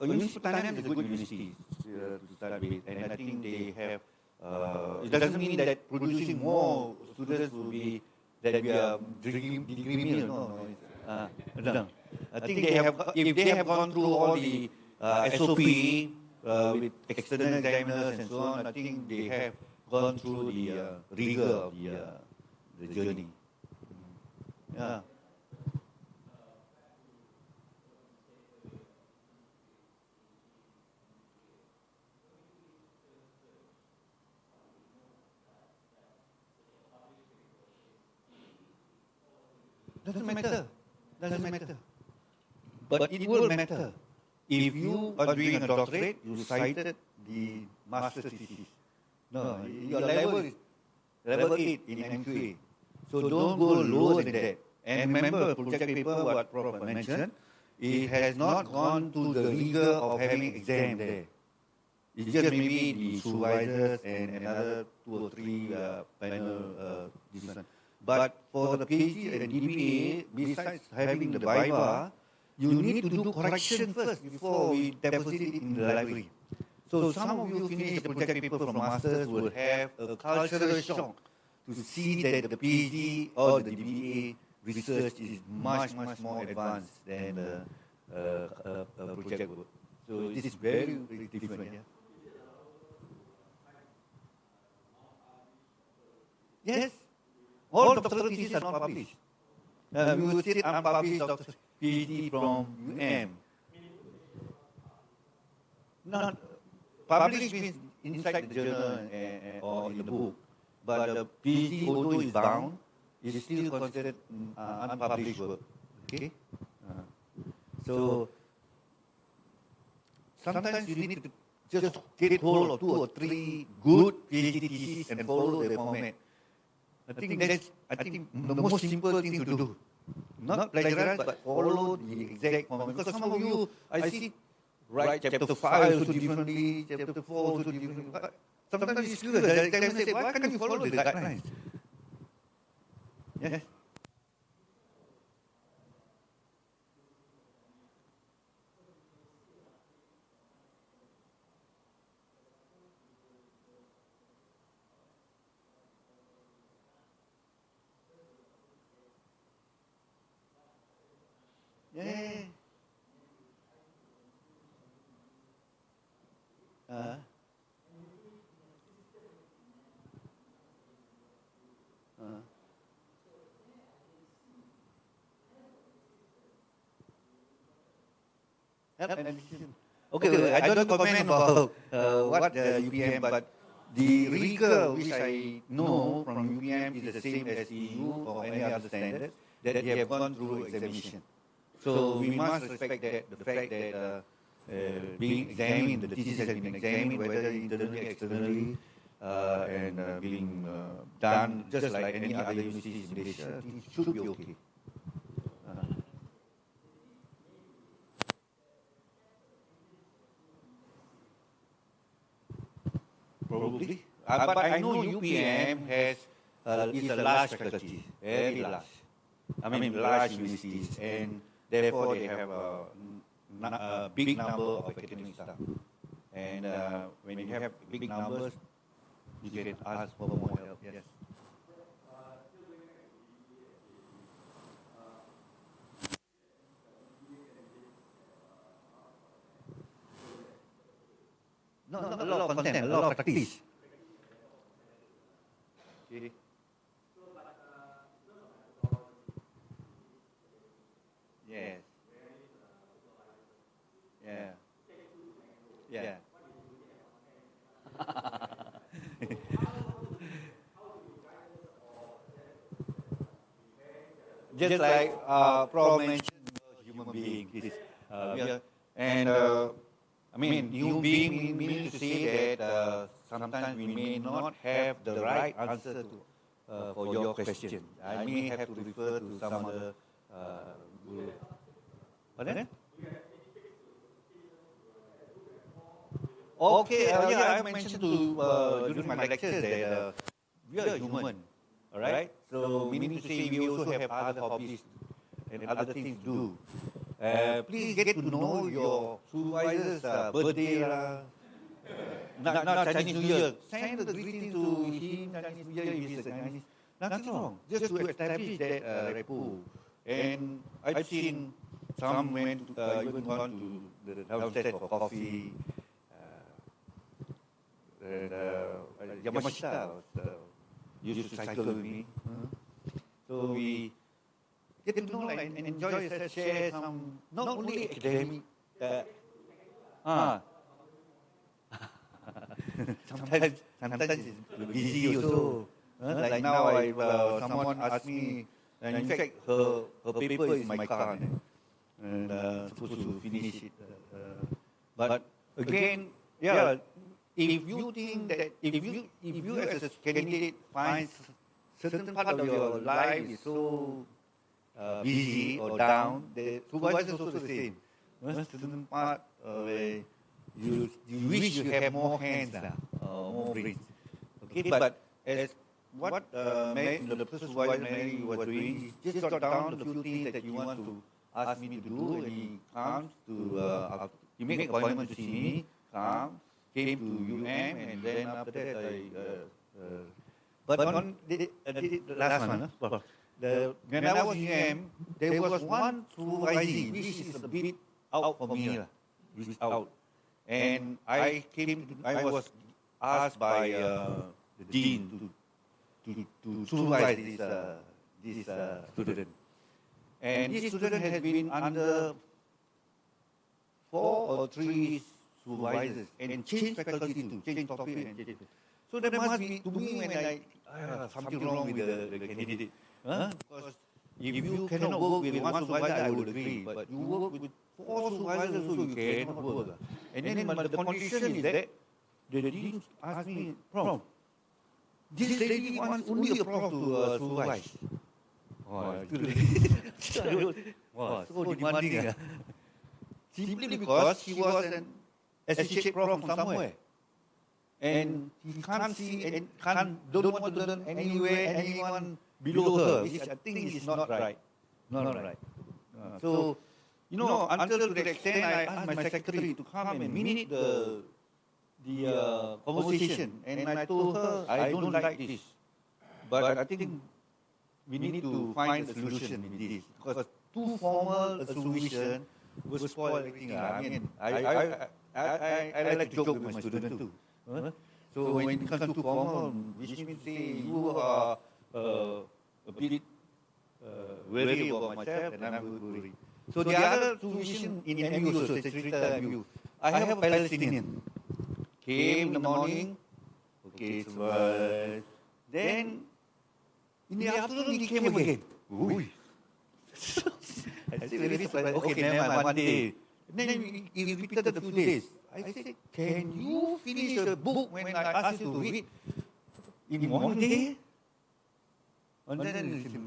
University Pertanian is a good university to start with, and I think they have. It doesn't mean that producing more students will be that we are degree mill. No. I think they have. If they have gone through all the SOP with external examiners and so on, I think they have gone through the rigor of the journey. Yeah. Doesn't matter. But it will matter. If you are doing a doctorate, you cited the master's thesis. No, your level is level 8 in NQA. So don't go lower than that. And remember, project paper, what Prof mentioned, it has not gone to the rigor of having exam there. It's just maybe the supervisors and another 2 or 3 panel decisions. But for the PhD and DBA, besides having the Viva, you need to do correction first before we deposit it in the library. So some of you finish the project paper from masters will have a cultural shock to see that the PhD or the DBA research is much more advanced than project work. So this is very different. Yeah? Yes, all doctoral theses are not published. We will see unpublished doctoral PhD from UM. Not published means inside the journal or in the book, but the PhD, although is bound, is still considered unpublished work. Okay? So sometimes you need to just get hold of 2 or 3 good PhD theses and follow the format. I think the most simple thing to do. Not plagiarize, but follow the exact format. Because some of you, I see, write chapter 5 also differently, chapter 4 also differently. But sometimes it's clear. The examiner say, why can't you follow the guidelines? Yes? Uh, uh. Help and assistance. Okay, I don't comment about what the UPM, but the rigor which I know from UPM is the same as EU or any other standard that they have gone through examination. So we must respect that, the fact that being examined, the thesis has been examined, whether internally, externally, and being done just like any other universities in Malaysia, it should be okay. Probably. But I know UPM has is a large faculty, very large. I mean, large universities, and therefore they have a big number of academic staff. And when you have big numbers, you can ask for more help. Yes. No, not a lot of content, a lot of practice. Okay. Yes. Yeah. Yeah. Just like Prof mentioned, human being. And I mean, human being means to say that sometimes we may not have the right answer to, for your question. I may have to refer to some other guru. Pardon? Okay, yeah, I mentioned during my lectures that we are human, all right? So meaning to say we also have other hobbies and other things to do. Please get to know your supervisor's birthday, not Chinese New Year. Send the greeting to him Chinese New Year if he's a Chinese. Nothing wrong, just to establish that rapport. And I've seen some went even gone to the downstairs for coffee. Yamashita used to cycle with me. So we get to know and enjoy, share some, not only academic. Sometimes it's busy also. Like now, someone asked me, and in fact, her paper is in my car, and supposed to finish it. But again, yeah. If you think that if you as a candidate find certain part of your life is so busy or down, the supervisor is also the same. Certain part where you wish you have more hands, more brains. Okay, but as what the first supervisor Mary was doing, he just jot down the few things that you want to ask me to do, and he comes to he make an appointment to see me, come. Came to UM, and then after that but on the last one, when I was UM, there was one supervisor which is a bit out for me, which is out, and I was asked by the dean to supervise this student, and this student has been under 4 or 3 supervisors and change faculty too, change topic and change. So there must be, to me, when something wrong with the candidate. Because if you cannot work with one supervisor, I would agree. But you work with 4 supervisors, so you cannot work. And then the condition is that they didn't ask me, Prof, this lady wants only a prof to supervise. So demanding. Simply because he was an associate prof from somewhere, and he can't see and don't want to learn anyone below her, which I think is not right. Not right. So, until to the extent I asked my secretary to come and minute the conversation, and I told her I don't like this, but I think we need to find a solution in this, because too formal a solution will spoil everything. I mean, I like to joke with my students too. So when it becomes too formal, which means say you are a bit worried about myself, and I'm worried. So the other tuition in MU also, Secretariat MU, I have a Palestinian. Came in the morning, okay, so then in the afternoon he came again. Ui. I said, very surprised. Okay, never mind, one day. Then he repeated a few days. I said, can you finish a book when I ask you to read in one day? And then he said,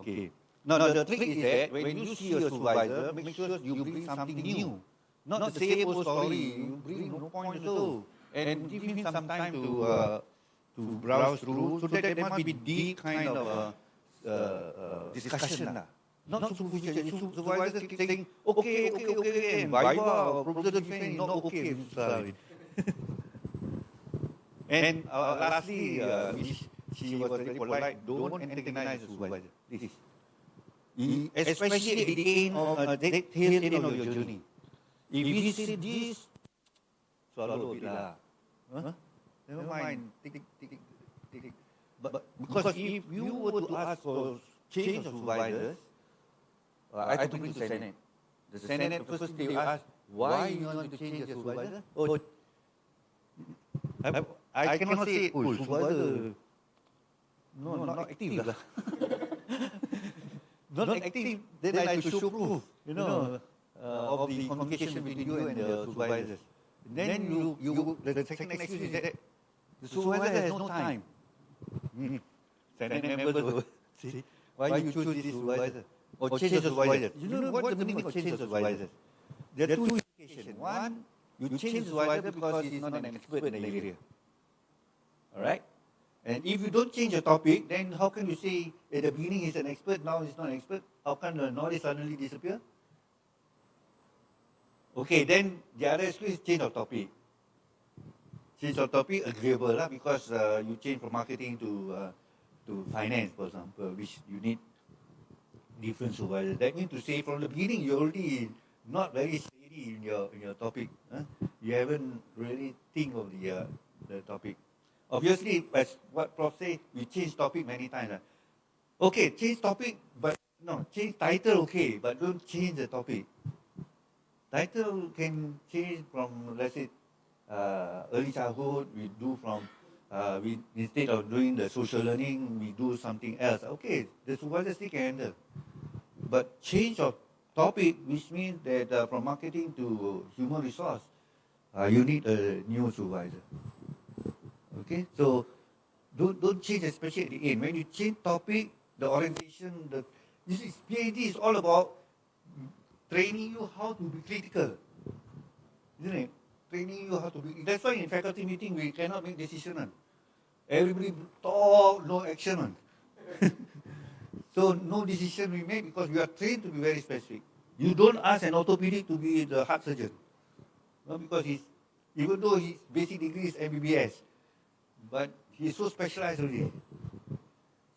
okay. Now the trick is that when you see a supervisor, make sure you bring something new. Not the same old story, you bring no point at all. And give him some time to browse through, so that there must be deep kind of discussion. Not supervision. Supervisors keep saying, okay, and Viva or proposal defense is not okay. Sorry. And lastly, she was very polite, don't antagonize the supervisor. This is, especially at the end of tail end of your journey. If you say this, swallow a bit lah. Never mind, take. But because if you were to ask for change of supervisors, I have to bring to the Senate. The Senate, the first thing they ask, why you want to change your supervisor? Oh, I cannot say, oh, supervisor, no, not active lah. Not active, then I have to show proof, of the communication between you and the supervisors. Then the second excuse is that the supervisor has no time. Senate members will say, why you choose this supervisor? Or change the supervisor. You know what the meaning of change the supervisor? There are two implications. One, you change the supervisor because he's not an expert in the area. Alright? And if you don't change the topic, then how can you say at the beginning he's an expert, now he's not an expert? How can the knowledge suddenly disappear? Okay, then the other excuse is change of topic. Change of topic, agreeable lah, because you change from marketing to finance, for example, which you need different supervisors. That means to say from the beginning you're already not very steady in your topic. You haven't really think of the topic. Obviously, as what Prof said, we change topic many times. Okay, change topic, but no, change title, okay, but don't change the topic. Title can change from, let's say, early childhood, we do from, instead of doing the social learning, we do something else. Okay, the supervisor still can handle. But change of topic, which means that from marketing to human resource, you need a new supervisor. Okay, so don't change, especially at the end. When you change topic, the orientation, you see, PhD is all about training you how to be critical, isn't it? Training you how to be. That's why in faculty meeting we cannot make decision. Everybody talk, no action. So no decision we make because we are trained to be very specific. You don't ask an orthopedic to be the heart surgeon, no, because even though his basic degree is MBBS, but he's so specialized already.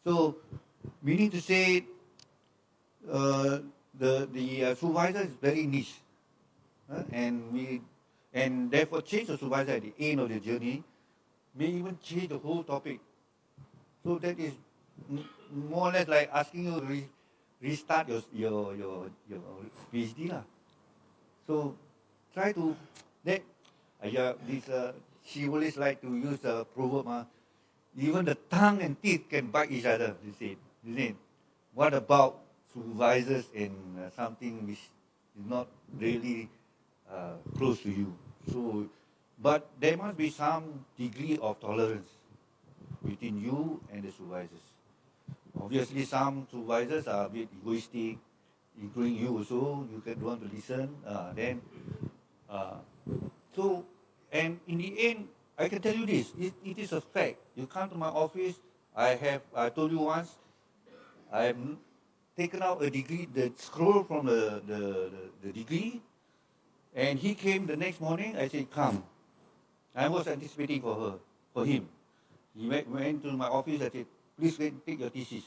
So meaning to say, the supervisor is very niche, and therefore change the supervisor at the end of the journey may even change the whole topic. So that is more or less like asking you to restart your PhD lah. So try to she always like to use a proverb. Even the tongue and teeth can bite each other. You see. What about supervisors and something which is not really close to you? So, but there must be some degree of tolerance between you and the supervisors. Obviously, some supervisors are a bit egoistic, including you also. You don't want to listen. And in the end, I can tell you this: it is a fact. You come to my office. I told you once, I have taken out a degree, the scroll from the degree, and he came the next morning. I said, come. I was anticipating for him. He went to my office. I said, please take your thesis.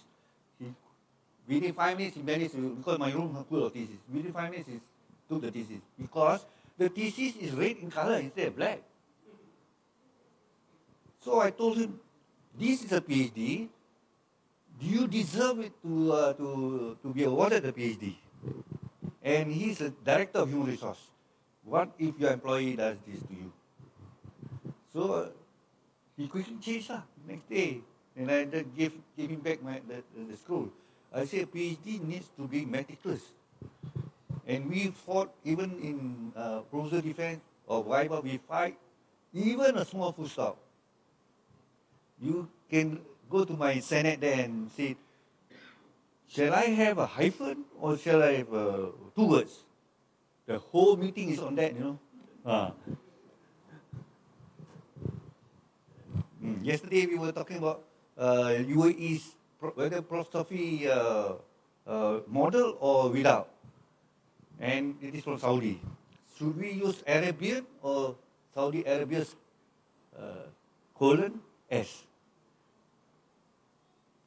Within 5 minutes, he managed to, because my room was full of thesis. Within 5 minutes, took the thesis because the thesis is red in color instead of black. So I told him, this is a PhD. Do you deserve it to be awarded a PhD? And he's a director of human resource. What if your employee does this to you? So he quickly changed next day. And I gave him back the scroll. I said, PhD needs to be meticulous. And we fought, even in proposal defense or Viva, we fight even a small full stop. You can go to my Senate there and say, shall I have a hyphen or shall I have 2 words? The whole meeting is on that, Yesterday we were talking about UAE's, whether Prof. Sophie model or without. And it is from Saudi. Should we use Arabian or Saudi Arabia's colon S?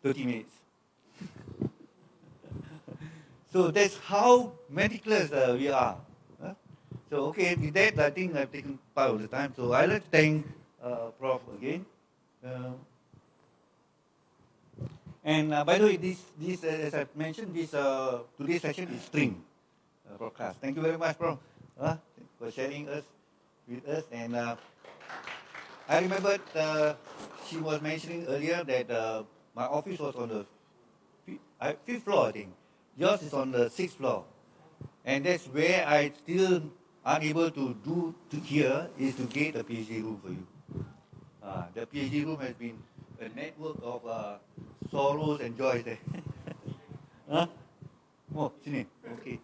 30 minutes. So that's how meticulous we are. So okay, with that, I think I've taken part of the time. So I'd like to thank Prof again. And by the way, this as I mentioned, this today's session is streamed broadcast. Thank you very much, Prof, for sharing with us. And I remembered she was mentioning earlier that my office was on the 5th floor, I think. Yours is on the 6th floor. And that's where I still unable to do here is to get a PhD room for you. The PhD room has been a network of sorrows and joys there. Oh, sini. Okay.